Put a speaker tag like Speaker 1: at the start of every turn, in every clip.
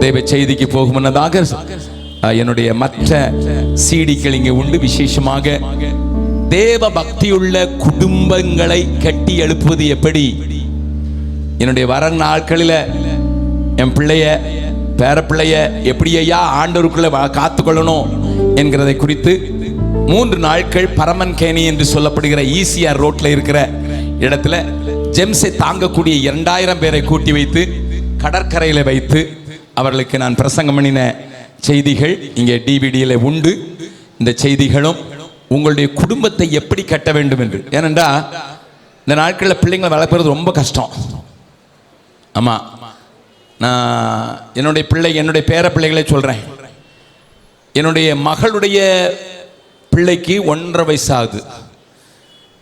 Speaker 1: தேவ செய்திக்கு போகும் முன்னதாக என்னுடைய மற்ற சீடிகள் இங்கே உண்டு. விசேஷமாக தேவ பக்தியுள்ள குடும்பங்களை கட்டி எழுப்புவது எப்படி, என்னுடைய வர நாட்களில் என் பிள்ளைய பேர பிள்ளைய எப்படி ஐயா ஆண்டவருக்குள்ள காத்துக்கொள்ளணும் என்கிறதை குறித்து 3 நாட்கள் பரமன் கேணி என்று சொல்லப்படுகிற ஈசிஆர் ரோட்ல இருக்கிற இடத்துல ஜெம்ஸை தாங்கக்கூடிய 2000 பேரை கூட்டி வைத்து கடற்கரையில் வைத்து அவர்களுக்கு நான் பிரசங்கம் பண்ணின செய்திகள் இங்கே டிவிடியில் உண்டு. இந்த செய்திகளும் உங்களுடைய குடும்பத்தை எப்படி கட்ட வேண்டும் என்று, ஏனென்றால் இந்த நாட்களில் பிள்ளைங்களை வளர்ப்பது ரொம்ப கஷ்டம். ஆமாம், நான் என்னுடைய பேர பிள்ளைகளை சொல்கிறேன். என்னுடைய மகளுடைய பிள்ளைக்கு 1.5 வயசு ஆகுது.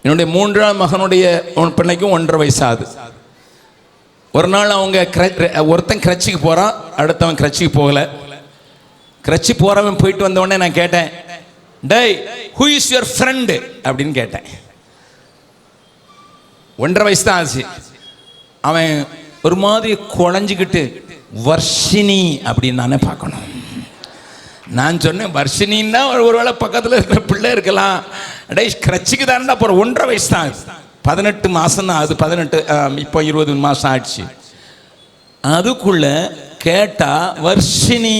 Speaker 1: என்னுடைய 3ஆம் மகனுடைய பிள்ளைக்கும் 1.5 வயசு ஆகுது. ஒரு நாள் அவங்க ஒருத்தன் கிரச்சிக்கு போகிறான், அடுத்தவன் கிரச்சிக்கு போகலை. கிரச்சி போகிறவன் போயிட்டு வந்தவொடனே நான் கேட்டேன், டேய் ஹூ இஸ் யுவர் ஃப்ரெண்டு அப்படின்னு கேட்டேன். 1.5 வயசு தான் ஆச்சு. அவன் ஒரு மாதிரி குழஞ்சிக்கிட்டு வர்ஷினி அப்படின்னு நானே பார்க்கணும். நான் சொன்னேன், வர்ஷினின்னா ஒருவேளை பக்கத்தில் இருக்கிற பிள்ளை இருக்கலாம். டே கிரச்சிக்கு தான்டா போகிற, 1.5 வயசு தான் ஆகுது. 18 மாதம் தான் அது, 18 இப்போ 20 மாதம் ஆயிடுச்சு. அதுக்குள்ள கேட்டா வர்ஷினி.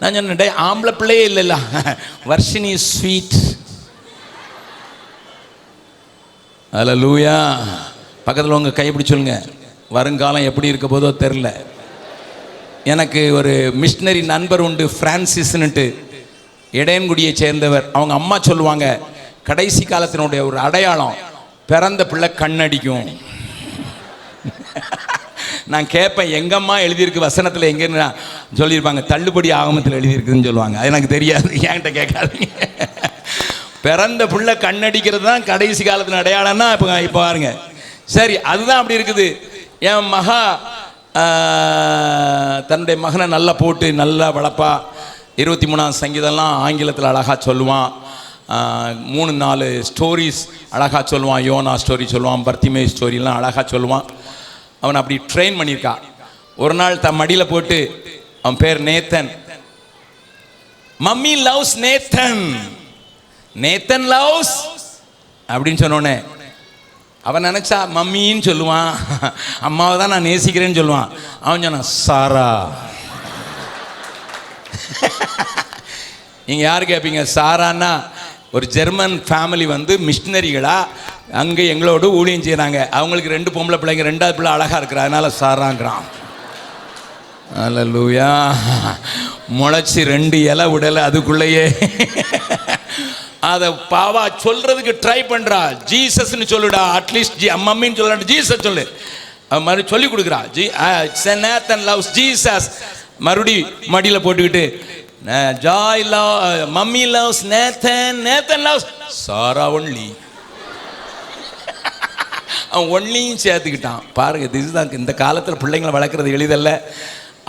Speaker 1: நான் சொன்னேன், டே ஆம்பளை பிள்ளையே இல்லைல்ல, வர்ஷினி ஸ்வீட். அல்லேலூயா. பக்கத்தில் உங்கள் கைப்பிடி சொல்லுங்க, வருங்காலம் எப்படி இருக்க போதோ தெரில. எனக்கு ஒரு மிஷினரி நண்பர் உண்டு, பிரான்சிஸ்னுட்டு, இடையன்குடியை சேர்ந்தவர். அவங்க அம்மா சொல்லுவாங்க, கடைசி காலத்தினுடைய ஒரு அடையாளம் பிறந்த பிள்ளை கண்ணடிக்கும். நான் கேட்பேன், எங்கம்மா எழுதியிருக்கு வசனத்தில், எங்கன்னு சொல்லியிருப்பாங்க, தள்ளுபடி ஆகமத்தில் எழுதியிருக்குதுன்னு சொல்லுவாங்க. அது எனக்கு தெரியாது, என்கிட்ட கேட்காதீங்க. பிறந்த பிள்ளை கண்ணடிக்கிறது தான் கடைசி காலத்தின் அடையாளம்னா இப்போ பாருங்க. சரி, அதுதான் அப்படி இருக்குது. என் மகா தன்னுடைய மகனை நல்லா போட்டு நல்லா வளர்ப்பா. 23ஆம் சங்கீதம்லாம் ஆங்கிலத்தில் அழகாக சொல்லுவான். 3-4 ஸ்டோரிஸ் அழகாக சொல்லுவான். யோனா ஸ்டோரி சொல்லுவான், பர்த்திமே ஸ்டோரிலாம் அழகாக சொல்லுவான். அவன் அப்படி ட்ரெயின் பண்ணியிருக்கா. ஒரு நாள் தன் மடியில் போட்டு, அவன் பேர் Nathan, mummy loves Nathan, Nathan loves அப்படின்னு சொன்னோன்னே அவன் நினச்சா மம்மின்னு சொல்லுவான், அம்மாவை தான் நான் நேசிக்கிறேன்னு சொல்லுவான். அவன் சொன்னான் சாரா. நீங்கள் யார் கேட்பீங்க? சாரான்னா ஒரு ஜெர்மன் ஃபேமிலி வந்து மிஷினரிகளாக அங்கே எங்களோடு ஊழியம் செய்கிறாங்க. அவங்களுக்கு 2 பொம்பளை பிள்ளைங்க, 2வது பிள்ளை அழகாக இருக்கிற, அதனால சாராங்கிறான். அல்லேலூயா. முளைச்சி 2 இலை விடலை, அதுக்குள்ளேயே அதை பாவா சொல்றதுக்கு ட்ரை பண்றா. ஜீசஸ்ன்னு சொல்லுடா, அட்லீஸ்ட் மம்மின்னு சொல்ல, ஜீசஸ் சொல்லு. மறு சொல்லி கொடுக்குறா. Nathan loves Jesus. மறுபடி மடியில் போட்டுக்கிட்டு, Joy love mummy loves Nathan, Nathan loves Sarah only. அவன் ஒன்லியும் சேர்த்துக்கிட்டான். பாருங்க, இதுதான் இந்த காலத்தில் பிள்ளைங்களை வளர்க்குறது எளிதல்ல.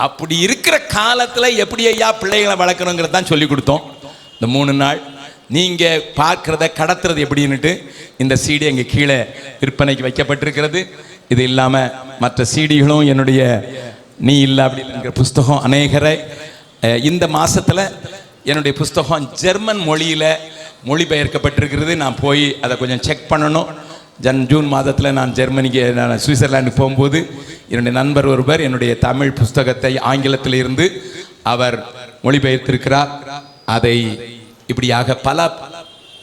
Speaker 1: அப்படி இருக்கிற காலத்தில் எப்படி ஐயா பிள்ளைகளை வளர்க்கணுங்கிறது தான் சொல்லி கொடுத்தோம். இந்த 3 நாள் நீங்கள் பார்க்குறத கடத்துறது எப்படின்னுட்டு இந்த சீடி அங்கே கீழே விற்பனைக்கு வைக்கப்பட்டிருக்கிறது. இது இல்லாமல் மற்ற சீடிகளும், என்னுடைய நீ இல்லை அப்படிங்கிற புஸ்தகம் அநேகரை இந்த மாதத்தில் என்னுடைய புஸ்தகம் ஜெர்மன் மொழியில் மொழிபெயர்க்கப்பட்டிருக்கிறது. நான் போய் அதை கொஞ்சம் செக் பண்ணணும். ஜூன் மாதத்தில் நான் ஜெர்மனிக்கு, நான் சுவிட்சர்லாண்டுக்கு போகும்போது என்னுடைய நண்பர் ஒருவர் என்னுடைய தமிழ் புஸ்தகத்தை ஆங்கிலத்தில் இருந்து அவர் மொழிபெயர்த்திருக்கிறார். அதை இப்படியாக பல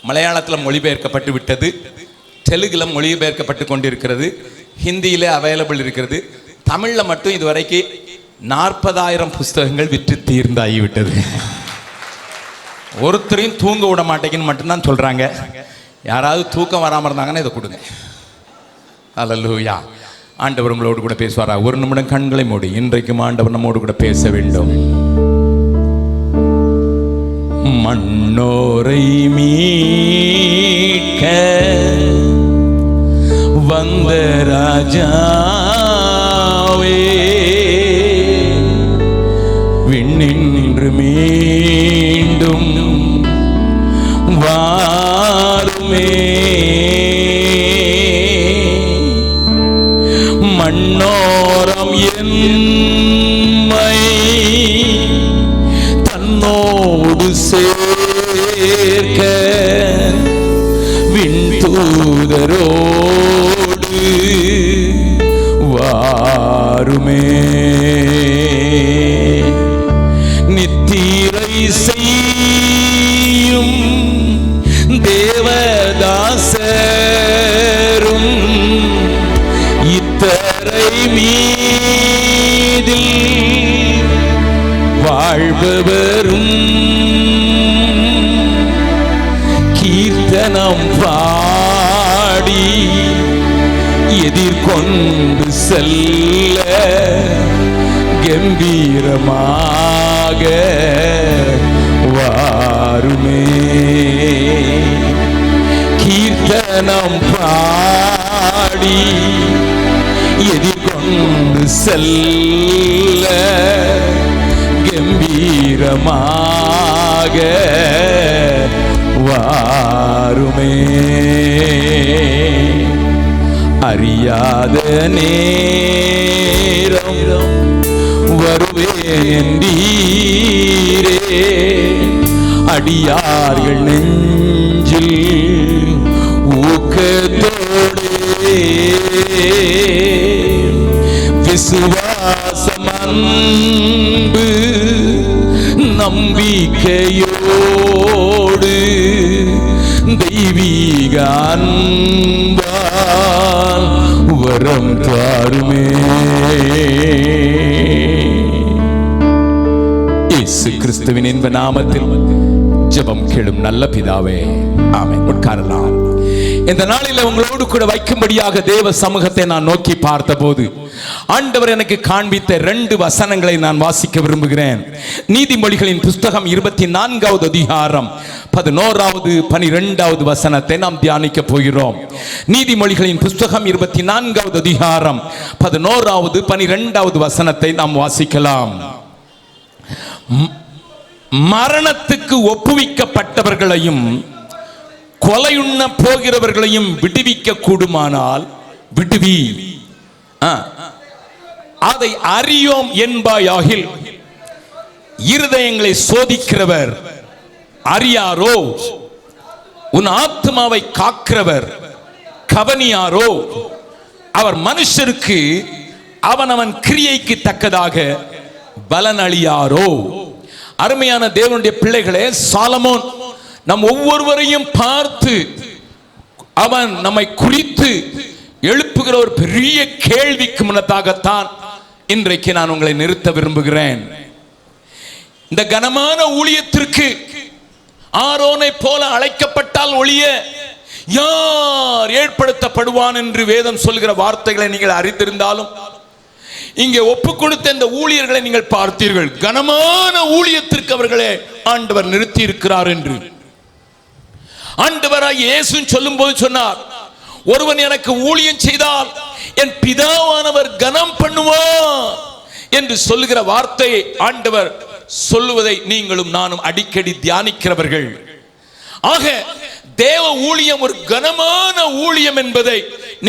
Speaker 1: மலையாளத்தில் மொழிபெயர்க்கப்பட்டு விட்டது, தெலுங்கில் மொழிபெயர்க்கப்பட்டு கொண்டிருக்கிறது, ஹிந்தியில் அவைலபிள் இருக்கிறது. தமிழில் மட்டும் இதுவரைக்கும் 40,000 புஸ்தகங்கள் விற்று தீர்ந்தாகிவிட்டது. ஒருத்தரையும் தூங்க விட மாட்டேங்கன்னு மட்டும்தான் சொல்கிறாங்க. யாராவது தூக்கம் வராமல் இருந்தாங்கன்னா இதை கொடுங்க. அல்லேலூயா. ஆண்டவர் உங்களோடு கூட பேசுவாரா? 1 நிமிடம் கண்களை மூடி. இன்றைக்கும் ஆண்டவர் நம்மோடு கூட பேச வேண்டும். மண்ணோரை மீட்க வந்த ராஜாவே, விண்ணின்று மீண்டும் வாருமே, மண்ணோரம் எம்மை வாழ்பவரும் கீர்த்தனம் பாடி எதிர்கொண்டு செல்ல கம்பீரமாக வாருமே. கீர்த்தனம் பாடி எதிர்கொண்டு செல்ல கம்பீரமாக வாருமே. அறியாத நேரம் வருவேன் நீரே, அடியார்கள் நெஞ்சில் ஊக்கத்தோடே விசுவாசம் அன்பு நம்பிக்கையோடு தெய்வீக அன்பால் வரம் தாருமே. இயேசு கிறிஸ்துவின் இன்ப நாமத்தில் ஜெபம் கேளும் நல்ல பிதாவே, ஆமென். உட்காரலாம். இந்த நாளில் உங்களோடு கூட வைக்கும்படியாக தேவ சமூகத்தை நான் நோக்கி பார்த்தபோது ஆண்டவர் எனக்கு காண்பித்த 2 வசனங்களை நான் வாசிக்க விரும்புகிறேன். நீதிமொழிகளின் புஸ்தகம் 24வது அதிகாரம் 11வது 12வது வசனத்தை நாம் தியானிக்க போகிறோம். நீதிமொழிகளின் புஸ்தகம் 24வது அதிகாரம் 11வது 12வது வசனத்தை நாம் வாசிக்கலாம். மரணத்துக்கு ஒப்புவிக்கப்பட்டவர்களையும் கொலையுண்ண போகிறவர்களையும் விடுவிக்க கூடுமானால் விடுவி, அதை அறியோம் என்பாயாகில் இருதயங்களை சோதிக்கிறவர் அறியாரோ? உன் ஆத்மாவை காக்கிறவர் கவனியாரோ? அவர் மனுஷருக்கு அவனவன் கிரியைக்கு தக்கதாக பலன் அளியாரோ? அருமையான தேவனுடைய பிள்ளைகளே, சாலமோன் நம் ஒவ்வொருவரையும் பார்த்து அவன் நம்மை குறித்து எழுப்புகிற ஒரு பெரிய கேள்விக்கு முன்னதாகத்தான் இன்றைக்கு நான் உங்களை நிறுத்த விரும்புகிறேன். இந்த கனமான ஊழியத்திற்கு ஆரோனை போல அழைக்கப்பட்டால் ஒழிய யார் ஏற்படுத்தப்படுவான் என்று வேதம் சொல்கிற வார்த்தைகளை நீங்கள் அறிந்திருந்தாலும் இங்கே ஒப்பு கொடுத்த இந்த ஊழியர்களை நீங்கள் பார்த்தீர்கள். கனமான ஊழியத்திற்கு அவர்களே ஆண்டவர் நிறுத்தி இருக்கிறார் என்று ஆண்டவராய் இயேசு சொல்லும் போது சொன்னார், ஒருவன் எனக்கு ஊழியம் செய்தால் என் பிதாவானவர் கனம் பண்ணுவார் என்று சொல்லுகிற வார்த்தையை ஆண்டவர் சொல்லுவதை நீங்களும் நானும் அடிக்கடி தியானிக்கிறவர்கள். ஆக தேவ ஊழியம் ஒரு கனமான ஊழியம் என்பதை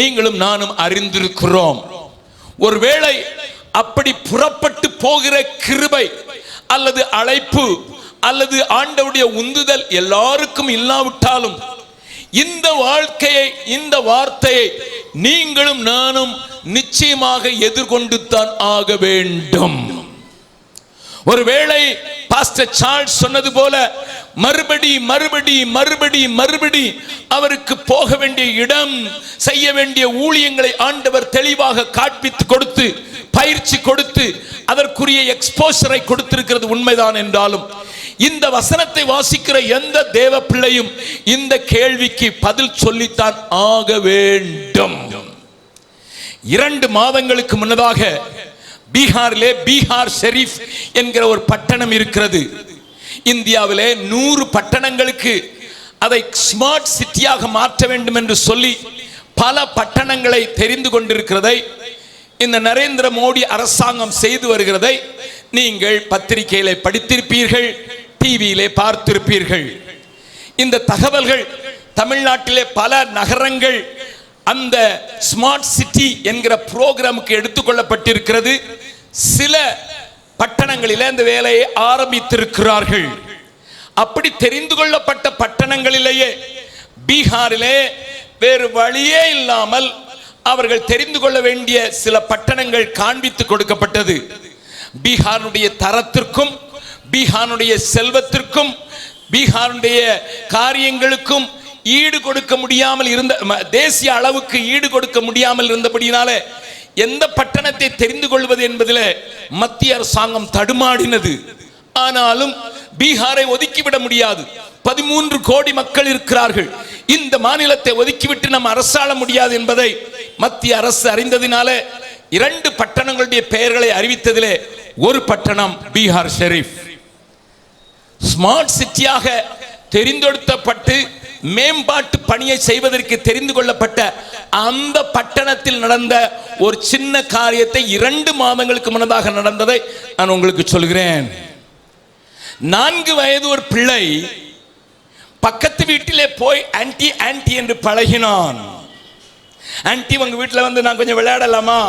Speaker 1: நீங்களும் நானும் அறிந்திருக்கிறோம். ஒருவேளை அப்படி புறப்பட்டு போகிற கிருபை அல்லது அழைப்பு அல்லது ஆண்டவருடைய உந்துதல் எல்லாருக்கும் இல்லாவிட்டாலும் இந்த வாழ்க்கையை, இந்த வார்த்தையை நீங்களும் நானும் நிச்சயமாக எதிர்கொண்டு தான் ஆக வேண்டும். ஒருவேளை பாஸ்டர் சார்ல்ஸ் சொன்னது போல மறுபடி மறுபடி மறுபடி மறுபடி அவருக்கு போக வேண்டிய இடம், செய்ய வேண்டிய ஊழியங்களை ஆண்டவர் தெளிவாக காண்பித்து கொடுத்து பயிற்சி கொடுத்து அதற்குரிய எக்ஸ்போஷரை கொடுத்திருக்கிறது உண்மைதான் என்றாலும் இந்த வசனத்தை வாசிக்கிற எந்த தேவ பிள்ளையும் இந்த கேள்விக்கு பதில் சொல்லித்தான் ஆக வேண்டும். 2 மாதங்களுக்கு முன்னதாக பீகாரிலே பீகார் ஷெரீப் என்கிற ஒரு பட்டணம் இருக்கிறது. இந்தியாவிலே 100 பட்டணங்களுக்கு அதை ஸ்மார்ட் சிட்டியாக மாற்ற வேண்டும் என்று சொல்லி பல பட்டணங்களை தெரிந்து கொண்டிருக்கிறதை இந்த நரேந்திர மோடி அரசாங்கம் செய்து வருகிறதை நீங்கள் பத்திரிகையிலே படித்திருப்பீர்கள், டிவியிலே பார்த்திருப்பீர்கள். இந்த தகவல்கள் தமிழ்நாட்டிலே பல நகரங்கள் அந்த ஸ்மார்ட் சிட்டி என்கிற புரோகிராமுக்கு எடுத்துக்கொள்ளப்பட்டிருக்கிறது. சில பட்டணங்களிலே அந்த வேலையை ஆரம்பித்திருக்கிறார்கள். அப்படி தெரிந்து கொள்ளப்பட்ட பட்டணங்களிலேயே பீகாரிலே வேறு வழியே இல்லாமல் அவர்கள் தெரிந்து கொள்ள வேண்டிய சில பட்டணங்கள் காண்பித்து கொடுக்கப்பட்டது. பீகாருடைய தரத்திற்கும் பீகாருடைய செல்வத்திற்கும் பீகாருடைய காரியங்களுக்கும் ஈடு கொடுக்க முடியாமல் இருந்த, தேசிய அளவுக்கு ஈடு கொடுக்க முடியாமல் இருந்தபடினாலே எந்த பட்டணத்தை தெரிந்து கொள்வது என்பதில் மத்திய அரசாங்கம் தடுமாடினது. ஆனாலும் பீகாரை ஒதுக்கிவிட முடியாது. 13 கோடி மக்கள் இருக்கிறார்கள். இந்த மாநிலத்தை ஒதுக்கிவிட்டு நம்ம அரசாள முடியாது என்பதை மத்திய அரசு அறிந்ததினால 2 பட்டணங்களுடைய பெயர்களை அறிவித்ததிலே ஒரு பட்டணம் பீகார் ஷெரீப். ஸ்மார்ட் சிட்டியாக தெரிந்தெடுக்கப்பட்டு மேம்பாட்டு பணியை செய்வதற்கு தெரிந்து கொள்ளப்பட்ட அந்த பட்டணத்தில் நடந்த ஒரு சின்ன காரியத்தை 2 மாதங்களுக்கு முன்னதாக நடந்ததை நான் உங்களுக்கு சொல்கிறேன். 4 வயது ஒரு பிள்ளை பக்கத்து வீட்டிலே போய் ஆன்டி ஆன்டி என்று பழகினான். ஆன்டி உங்க வீட்டில் வந்து நான் கொஞ்சம் விளையாடலாமா,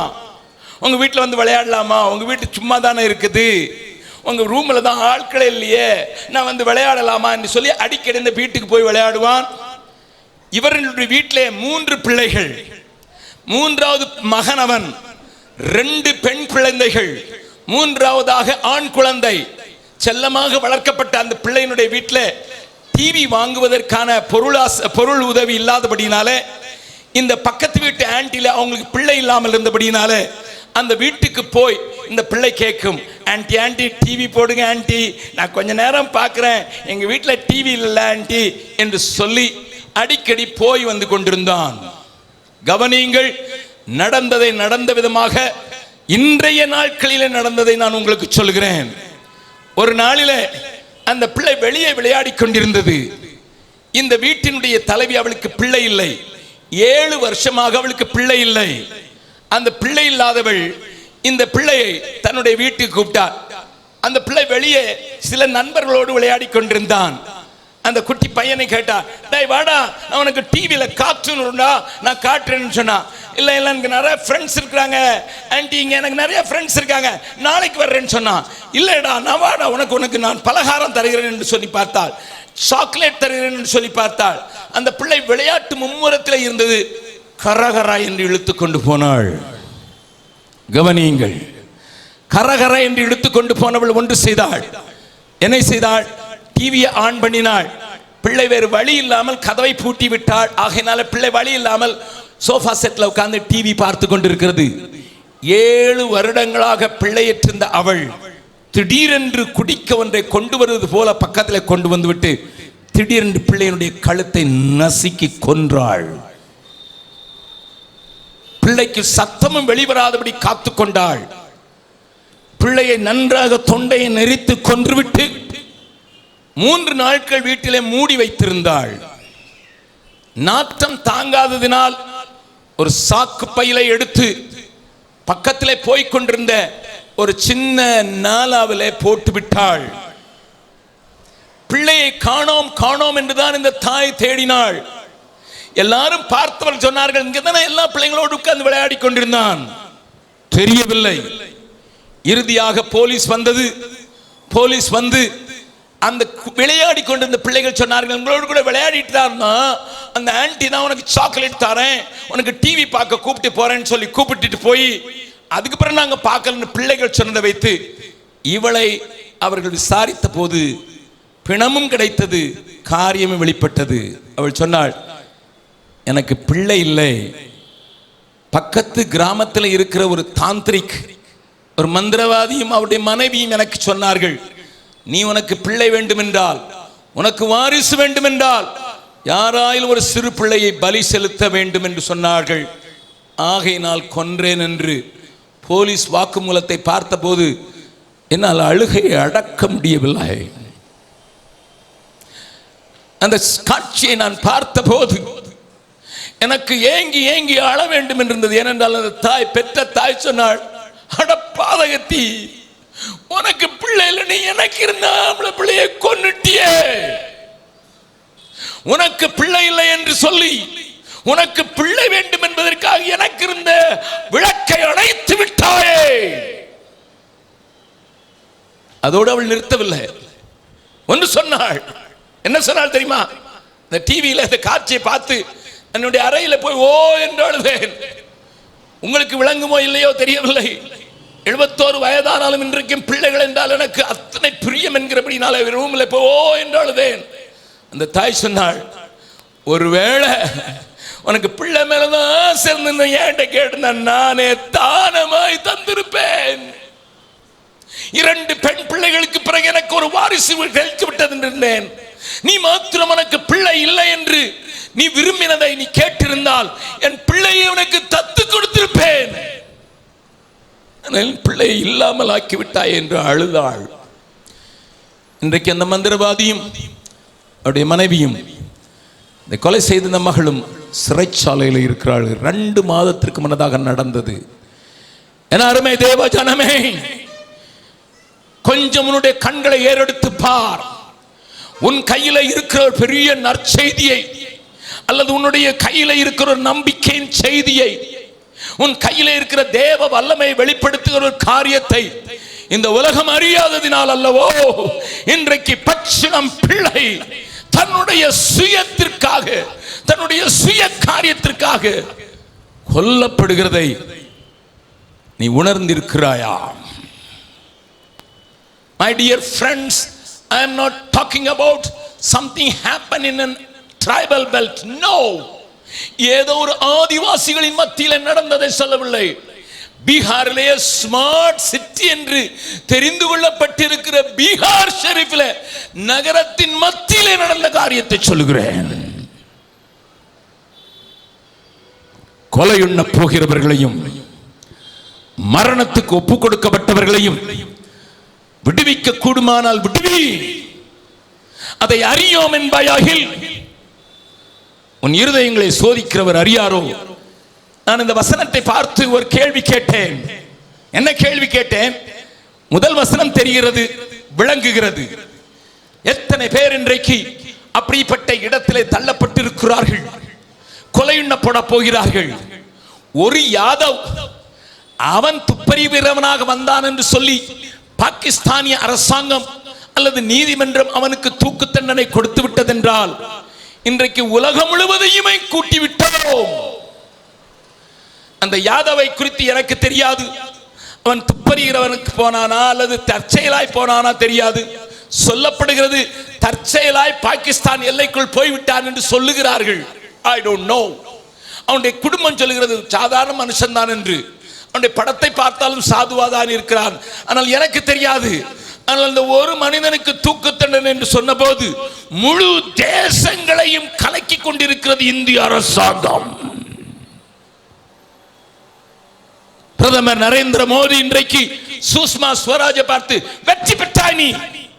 Speaker 1: உங்க வீட்டில் வந்து விளையாடலாமா, உங்க வீட்டு சும்மா தானே இருக்குது, உங்க ரூம்ல தான் ஆட்களே இல்லையே, நான் வந்து விளையாடலாமா என்று சொல்லி அடிக்கடி இந்த வீட்டுக்கு போய் விளையாடுவான். இவர்களுடைய வீட்டிலே 3 பிள்ளைகள், 3வது மகன் அவன், 2 பெண் குழந்தைகள், 3வதாக ஆண் குழந்தை. செல்லமாக வளர்க்கப்பட்ட அந்த பிள்ளையினுடைய வீட்டில் டிவி வாங்குவதற்கான பொருள் உதவி இல்லாதபடினாலே, இந்த பக்கத்து வீட்டு ஆன்டில அவங்களுக்கு பிள்ளை இல்லாமல் இருந்தபடினாலே அந்த வீட்டுக்கு போய் இந்த பிள்ளை கேட்கும், ஆன்டி ஆன்டி டிவி போடுங்க ஆன்டி, நான் கொஞ்ச நேரம் பார்க்குறேன், எங்கள் வீட்டில் டிவி இல்லை ஆன்டி என்று சொல்லி அடிக்கடி போய் வந்து கொண்டிருந்தான். கவனியுங்கள், நடந்ததை நடந்த விதமாக இன்றைய நாட்களிலே நடந்ததை நான் உங்களுக்கு சொல்கிறேன். ஒரு நாளிலே அந்த பிள்ளை வெளியே விளையாடி கொண்டிருந்தது. இந்த வீட்டினுடைய தலைவி, அவளுக்கு பிள்ளை இல்லை, 7 வருஷமாக அவளுக்கு பிள்ளை இல்லை. அந்த பிள்ளை இல்லாதவள் இந்த பிள்ளையை தன்னுடைய வீட்டுக்கு கூப்பிட்டார். அந்த பிள்ளை வெளியே சில நண்பர்களோடு விளையாடி கொண்டிருந்தான். அந்த குட்டி பையனை கேட்டா, டேய் வாடா, நான் உனக்கு டிவியில கார்ட்டூன் உண்டா, நான் காட்டுறேன்னு சொன்னா. இல்லை இல்லை, எனக்கு நிறைய ஃப்ரெண்ட்ஸ் இருக்கிறாங்க ஆன்டி, இங்கே எனக்கு நிறைய ஃப்ரெண்ட்ஸ் இருக்காங்க, நாளைக்கு வர்றேன்னு சொன்னான். இல்லைடா, நான் வாடா, உனக்கு நான் பலகாரம் தருகிறேன் என்று சொல்லி பார்த்தாள், சாக்லேட் தருகிறேன் என்று சொல்லி பார்த்தாள். அந்த பிள்ளை விளையாட்டு மும்முரத்தில் இருந்தது. கரகரா என்று இழுத்து கொண்டு போனாள். கவனியுங்கள், கரகரா என்று இழுத்து கொண்டு போனவள் ஒன்று செய்தாள். என்ன செய்தாள்? டிவியை ஆன் பண்ணினாள். பிள்ளை வேறு வழி இல்லாமல் கதவை பூட்டி விட்டாள். ஆகையினால பிள்ளை வழி இல்லாமல் சோஃபா செட்ல உட்கார்ந்து டிவி பார்த்து கொண்டிருக்கிறது. 7 வருடங்களாக பிள்ளையற்றிருந்த அவள் திடீரென்று குடிக்க ஒன்றை கொண்டு வருவது போல பக்கத்தில் கொண்டு வந்து விட்டு திடீரென்று பிள்ளையினுடைய கழுத்தை நசுக்கி கொன்றாள். பிள்ளைக்கு சத்தமும் வெளிவராதபடி காத்து கொண்டாள். பிள்ளையை நன்றாக தொண்டையை நெரித்து கொன்றுவிட்டு 3 நாட்கள் வீட்டிலே மூடி வைத்திருந்தாள். நாற்றம் தாங்காததினால் ஒரு சாக்கு பையிலை எடுத்து பக்கத்திலே போய்கொண்டிருந்த ஒரு சின்ன நாலாவிலே போட்டு விட்டாள். பிள்ளையை காணோம் காணோம் என்றுதான் இந்த தாய் தேடினாள். எல்லாரும் பார்த்தவர்கள் சொன்னார்கள், இங்கே தானே எல்லா பிள்ளைங்களோடு உட்கார்ந்து விளையாடி கொண்டிருந்தான். தெரியவில்லை. இறுதியாக போலீஸ் வந்தது. போலீஸ் வந்து அந்த விளையாடி கொண்டிருந்த பிள்ளைகள் சொன்னார்கள், உங்களோடு கூட விளையாடிட்டு தான் அந்த ஆன்டி தான் உனக்கு சாக்லேட் தரேன், உனக்கு டிவி பார்க்க கூப்பிட்டு போறேன்னு சொல்லி கூப்பிட்டு போய் அதுக்கப்புறம் நாங்கள் பார்க்கலன்னு பிள்ளைகள் சொன்னதை வைத்து இவளை அவர்கள் விசாரித்த போது பிணமும் கிடைத்தது, காரியமும் வெளிப்பட்டது. அவள் சொன்னாள், எனக்கு பிள்ளை இல்லை, பக்கத்து கிராமத்தில் இருக்கிற ஒரு தாந்திரிக், ஒரு மந்திரவாதியும் அவருடைய மனைவியும் எனக்கு சொன்னார்கள், நீ உனக்கு பிள்ளை வேண்டுமென்றால், உனக்கு வாரிசு வேண்டுமென்றால் யாராயிலும் ஒரு சிறு பிள்ளையை பலி செலுத்த வேண்டும் என்று சொன்னார்கள். ஆகையினால் கொன்றேன் என்று போலீஸ் வாக்குமூலத்தை பார்த்தபோது என்னால் அழுகையை அடக்க முடியவில்லை. அந்த காட்சியை நான் பார்த்தபோது எனக்கு ஏங்கி ஏங்கி அழ வேண்டும் என்றிருந்தது. ஏனென்றால் அந்த தாய், பெற்ற தாய் சொன்னாள், அட பாதகத்தி, உனக்கு பிள்ளை இல்லை, நீ எனக்கு இருந்த பிள்ளையை கொன்னுட்டியே, உனக்கு பிள்ளை இல்லை என்று சொல்லி உனக்கு பிள்ளை வேண்டும் என்பதற்காக எனக்கு இருந்த விளக்கை அணைத்து விட்டாயே. அதோடு அவள் நிறுத்தவில்லை, ஒன்று சொன்னாள். என்ன சொன்னாள் தெரியுமா? இந்த டிவியில இந்த காட்சியை பார்த்து என்னுடைய அறையில் போய் ஓ என்று அழுதேன். உங்களுக்கு விளங்குமோ இல்லையோ தெரியவில்லை, 71 வயதானாலும் இன்றைக்கும் பிள்ளைகள் என்றால் எனக்கு அத்தனை பிரியம் என்கிறபடினால ரூமில் போய் ஓ என்று அழுதேன். அந்த தாய் சொன்னாள், ஒருவேளை உனக்கு பிள்ளை மேலதான் சேர்ந்து ஏன்ட்ட கேட்டு நானே தானமாய் தந்திருப்பேன். 2 பெண் பிள்ளைகளுக்கு பிறகு எனக்கு ஒரு வாரிசு கிடைத்து விட்டது என்றேன். நீ மாத்திரம் எனக்கு பிள்ளை இல்லை என்று நீ விரும்பினதை நீ கேட்டிருந்தால் என் பிள்ளையை உனக்கு தத்து கொடுத்திருப்பேன். பிள்ளை இல்லாமல் ஆக்கிவிட்டாய் என்று அழுதாள். இன்றைக்கு அந்த மந்திரவாதியும் அவருடைய மனைவியும் இந்த கொலை செய்த இந்த மகளும் சிறைச்சாலையில் இருக்கிறாள். 2 மாதத்திற்கு முன்னதாக நடந்தது. என அருமை தேவ ஜனமே, கொஞ்சம் உன்னுடைய கண்களை ஏறெடுத்து பார். உன் கையில இருக்கிற ஒரு பெரிய நற்செய்தியை அல்லது உன்னுடைய கையில இருக்கிற ஒரு நம்பிக்கையின் செய்தியை, உன் கையில இருக்கிற தேவ வல்லமை வெளிப்படுத்துகிற ஒரு காரியத்தை இந்த உலகம் அறியாததினால் அல்லவோ இன்றைக்கு பச்சிளம் பிள்ளை தன்னுடைய சுயத்திற்காக, தன்னுடைய சுய காரியத்திற்காக கொல்லப்படுகிறதை நீ உணர்ந்திருக்கிறாயா? My dear friends, I am not talking about something happen in a tribal belt. No, ஏதோ ஒரு ஆதிவாசிகளின் மத்தியில் நடந்ததை சொல்லவில்லை. பீகாரிலே ஸ்மார்ட் சிட்டி என்று தெரிந்து கொள்ளப்பட்டிருக்கிற பீகார் ஷெரீஃபில் நகரத்தின் மத்தியிலே நடந்த காரியத்தை சொல்லுகிறேன். கொலையுண்ண போகிறவர்களையும் மரணத்துக்கு ஒப்பு கொடுக்கப்பட்டவர்களையும் விடுவிக்க கூடுமானால் விடுவி. அதை அறியோம் என்பாயாகில் உன் இருதயங்களை சோதிக்கிறவர் அறியாரோ? நான் இந்த வசனத்தை பார்த்து ஒரு கேள்வி கேட்டேன். என்ன கேள்வி கேட்டேன்? முதல் வசனம் தெரிகிறது, விளங்குகிறது. எத்தனை பேர் இன்றைக்கு அப்படிப்பட்ட இடத்திலே தள்ளப்பட்டிருக்கிறார்கள், கொலையுண்ணப்பட போகிறார்கள். ஒரு யாதவ் அவன் துப்பறிவீரவனாக வந்தான் என்று சொல்லி பாகிஸ்தானிய அரசாங்கம் அல்லது நீதிமன்றம் அவனுக்கு தூக்கு தண்டனை கொடுத்து விட்டதென்றால் இன்றைக்கு உலகம் முழுவதையுமே கூட்டிவிட்டோம். அந்த யாதவை குறித்து எனக்கு தெரியாது. அவன் துப்பறிகிறவனுக்கு போனானா அல்லது தற்செயலாய் போனானா தெரியாது. சொல்லப்படுகிறது தற்செயலாய் பாகிஸ்தான் எல்லைக்குள் போய்விட்டான் என்று சொல்லுகிறார்கள். I don't know. அவனுடைய குடும்பம் சொல்லுகிறது சாதாரண மனுஷன்தான் என்று. அவனுடைய படத்தை பார்த்தாலும் சாதுவாதான் இருக்கிறான். ஆனால் எனக்கு தெரியாது. ஆனால் அந்த ஒரு மனிதனுக்கு தூக்கு தண்டனை என்று சொன்ன போது முழு தேசங்களையும் கலக்கி கொண்டிருக்கிறது இந்திய அரசாங்கம். பிரதமர் நரேந்திர மோடி இன்றைக்கு சுஷ்மா ஸ்வராஜை பார்த்து வெற்றி பெற்றாய் நீ.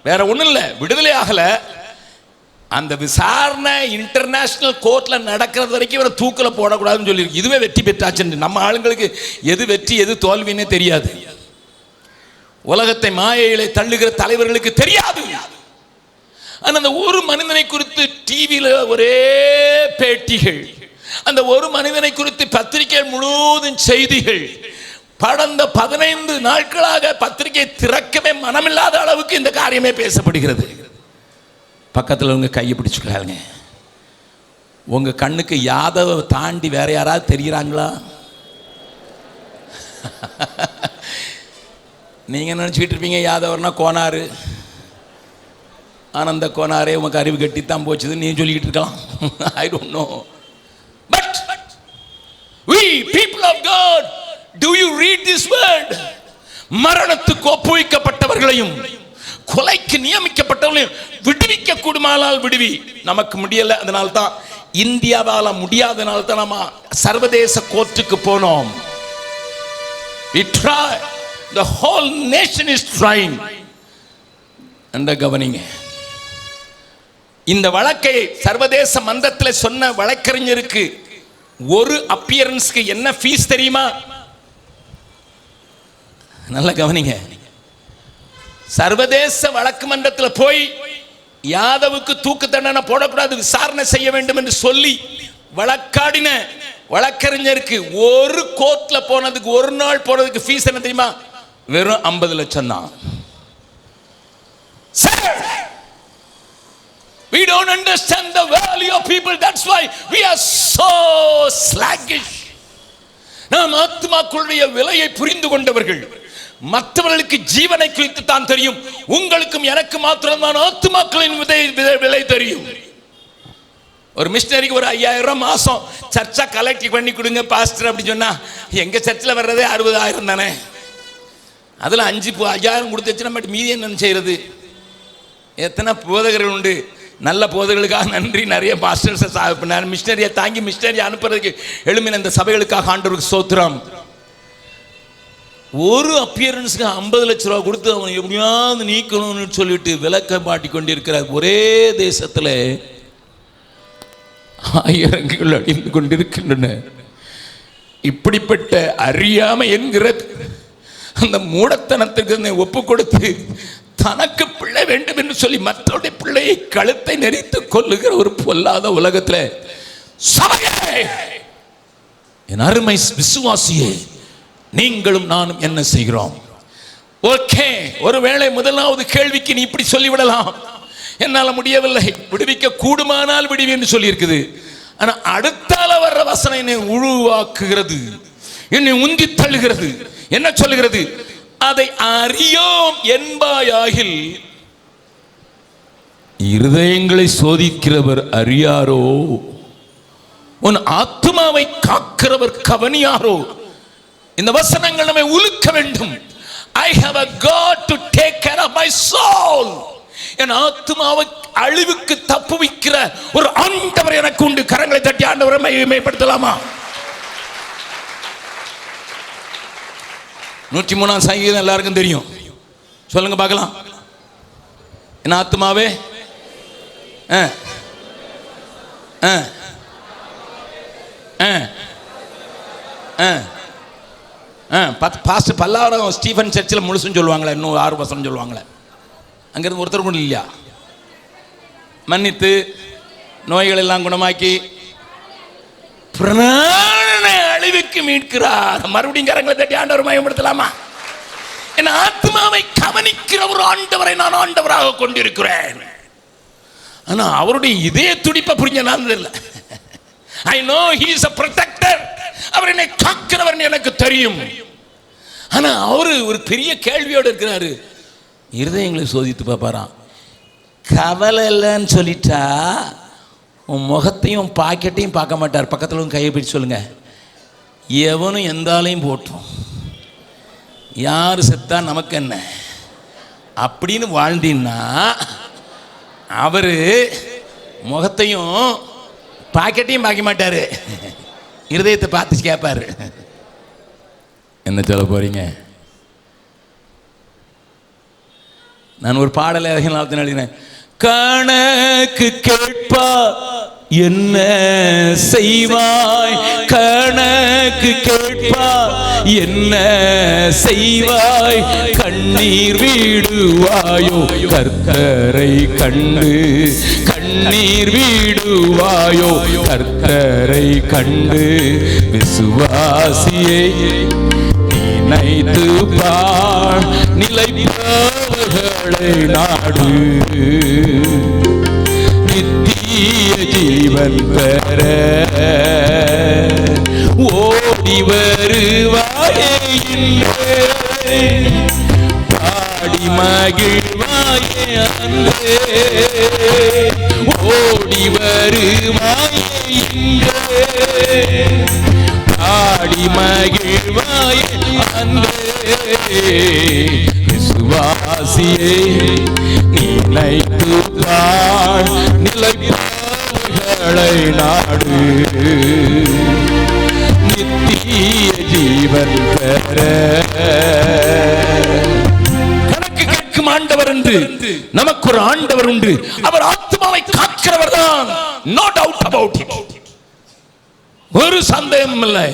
Speaker 1: வேற ஒண்ணும் இல்ல, விடுதலை ஆகல. அந்த விசாரணை இன்டர்நேஷனல் கோர்ட்ல நடக்கிறது வரைக்கும் இவரை தூக்கில போடக்கூடாதுன்னு சொல்லியிருக்கு. இதுவே வெற்றி பெற்றாச்சு. நம்ம ஆளுங்களுக்கு எது வெற்றி எது தோல்வின்னே தெரியாது. உலகத்தை மாயையிலே தள்ளுகிற தலைவர்களுக்கு தெரியாது. அந்த ஒரு மனிதனை குறித்து டிவியில ஒரே பேட்டிகள், அந்த ஒரு மனிதனை குறித்து பத்திரிகை முழுவதும் செய்திகள். கடந்த 15 நாட்களாக பத்திரிகை திறக்கவே மனமில்லாத அளவுக்கு இந்த காரியமே பேசப்படுகிறது. பக்கத்தில் உங்க கையை பிடிச்சுக்கிறாங்க. உங்க கண்ணுக்கு யாதவ தாண்டி வேற யாராவது தெரிகிறாங்களா? நீங்க நினைச்சுக்கிட்டு இருப்பீங்க யாதவர்னா கோனாரு. ஆனந்த கோனாரே உனக்கு அறிவு கட்டித்தான் போச்சுது நீ சொல்லிக்கிட்டு இருக்கலாம். I don't know. But we people of God, do you read this word? மரணத்துக்கு ஒப்புவிக்கப்பட்டவர்களையும் கொலைக்கு நியமிக்கப்பட்டவர்களையும் விடுவிக்க கூடுமானால் விடுவி. நமக்கு முடியல, அதனால தான் இந்தியாவால முடியாதனால தான் நம்ம சர்வதேச கோர்ட்டுக்கு போனோம். We try. The whole nation is trying. அந்த கவனிங்க, இந்த வழக்கை சர்வதேச மன்றத்தில் சொன்ன வழக்கறிஞருக்கு ஒரு அப்பியரன்ஸ்க்கு என்ன ஃபீஸ் தெரியுமா? நல்ல கவனிங்க. சர்வதேச வழக்கு மன்றத்தில் போய் யாதவுக்கு தூக்கு தண்டனை போடக்கூடாது, விசாரணை செய்ய வேண்டும் என்று சொல்லி வழக்காடின வழக்கறிஞருக்கு ஒரு கோர்ட்ல போனதுக்கு, ஒரு நாள் போனதுக்கு ஃபீஸ் என்ன தெரியுமா? வெறும் 50 லட்சம் தான். We don't understand the value of people. That's why we are so sluggish. நாம் ஆத்மாக்களுடைய விலையை புரிந்து கொண்டவர்கள். மற்றவர்களுக்கு ஜீவனை குறித்து தான் தெரியும். உங்களுக்கும் எனக்கு மாத்திரம் தான் ஆத்மாக்களின் விலை தெரியும். ஒரு மிஷனரிக்கு ஒரு 5000 மாசம் சர்ச்சா கலெக்ட் பண்ணி கொடுங்க பாஸ்டர் அப்படி சொன்னா எங்க சர்ச்சில் வர்றதே 60,000 தானே. அதில் 5,000 கொடுத்து வச்சு நம்ம மீதி என்ன செய்கிறது? எத்தனை போதகர்கள் உண்டு. நல்ல போதகர்களுக்காக நன்றி. நிறைய பாஸ்டர்ஸ் மிஷினரியை தாங்கி மிஷினரி அனுப்புறதுக்கு எழுமின இந்த சபைகளுக்காக ஆண்டவருக்கு ஸ்தோத்திரம். ஒரு அப்பியரன்ஸுக்கு 50 லட்ச ரூபா கொடுத்து அவனை எப்படியாவது நீக்கணும்னு சொல்லிட்டு விளக்க மாட்டி கொண்டிருக்கிற ஒரே தேசத்தில் ஆயிரங்கள் அழிந்து கொண்டிருக்கின்றன. இப்படிப்பட்ட அறியாமை என்கிற அந்த மூடத்தனத்துக்கு ஒப்பு கொடுத்து தனக்கு பிள்ளை வேண்டும் என்று சொல்லி மற்றவருடைய பிள்ளையை கழுத்தை நெரித்து கொள்ளுகிற ஒரு பொல்லாத உலகத்தில் சபையே, என் அருமை விசுவாசியே, நீங்களும் நானும் என்ன செய்கிறோம்? ஓகே, ஒருவேளை முதலாவது கேள்விக்கு நீ இப்படி சொல்லிவிடலாம், என்னால் முடியவில்லை, விடுவிக்க கூடுமானால் விடுவி என்று சொல்லி இருக்குது. ஆனா அடுத்தால வர்ற வசனம் என்னை உருவாக்குகிறது, என்னை உந்தி தள்ளுகிறது. என்ன சொல்லுகிறது? அதை அறியோம் என்பாயாகில் இருதயங்களை சோதிக்கிறவர் அறியாரோ, உன் ஆத்மாவை காக்கிறவர் கவனியாரோ. இந்த வசனங்கள் நம்மை உலுக்க வேண்டும். I have a God to take care of my soul. என் ஆத்மாவை அழிவுக்கு தப்புவிக்கிற ஒரு ஆண்டவர் எனக்கு உண்டு. கரங்களை தட்டி ஆண்டவரை மகிமைப்படுத்தலாமா? 103 சங்கீதம் எல்லாருக்கும் தெரியும். சொல்லுங்க பார்க்கலாம். என் ஆத்மாவே பாஸ்டர் பல்லாவரம் ஸ்டீஃபன் சர்ச்சில் முழுசுன்னு சொல்லுவாங்களே, இன்னும் 6 வசனம் சொல்லுவாங்களே. அங்கிருந்து ஒருத்தர் கூட இல்லையா? மன்னித்து நோய்கள் எல்லாம் குணமாக்கி பிராணனை அழிவுக்கு மீட்கிறார். மறுபடியும் கரங்களை தட்டி ஆண்டவர் மகிமைப்படுத்தலாமா? என் ஆத்மாவை கவனிக்கிற ஒரு ஆண்டவரை நான் ஆண்டவராக கொண்டிருக்கிறேன். ஆனா அவருடைய இதய துடிப்பை புரிஞ்ச நான் இல்லை. I know he is a protector. அவர் என்னை காக்கிறவர் எனக்கு தெரியும். ஆனா அவரு ஒரு பெரிய கேள்வியோடு இருக்கிறாரு. இருதயங்களை சோதித்து பார்ப்பாராம். கவலை இல்லைன்னு சொல்லிட்டா உன் முகத்தையும் பாக்கெட்டையும் பார்க்க மாட்டார். பக்கத்தில் கையை பிடிச்சு சொல்லுங்க, எவனும் எந்தாலையும் போட்டோம், யார் செத்தா நமக்கு என்ன அப்படின்னு வாழ்ந்தீன்னா அவரு முகத்தையும் பாக்கெட்டையும் பார்க்க மாட்டாரு, இருதயத்தை பார்த்து கேட்பாரு. என்ன சொல்ல போறீங்க? நான் ஒரு பாடலை எழுதினேன். கணக்கு கேட்பா என்ன செய்வாய், கணக்கு கேட்பா என்ன செய்வாய், கண்ணீர் விடுவாயோ கர்த்தரை கண்டு, கண்ணீர் விடுவாயோ கர்த்தரை கண்டு, விசுவாசியை நினைத்து பார், நிலைப்பவர்களை நாடு, நித்திய ஜீவன் பெற ஓடி வருவாயே, பாடி மகிழ்வாயே அன்றே, ஓடி வருவாயே பாடி மகிழ்வாயே அன்றே, விசுவாசியே நினைத்து பார், நிலைப்பவர்களை நாடு, நித்திய ஜீவன் பெற. கணக்கு கேட்கும் ஆண்டவர் என்று நமக்கு ஒரு ஆண்டவர் உண்டு. அவர் ஆத்மாவை காக்கிறவர் தான். No doubt about it. ஒரு சந்தேகம் இல்லை.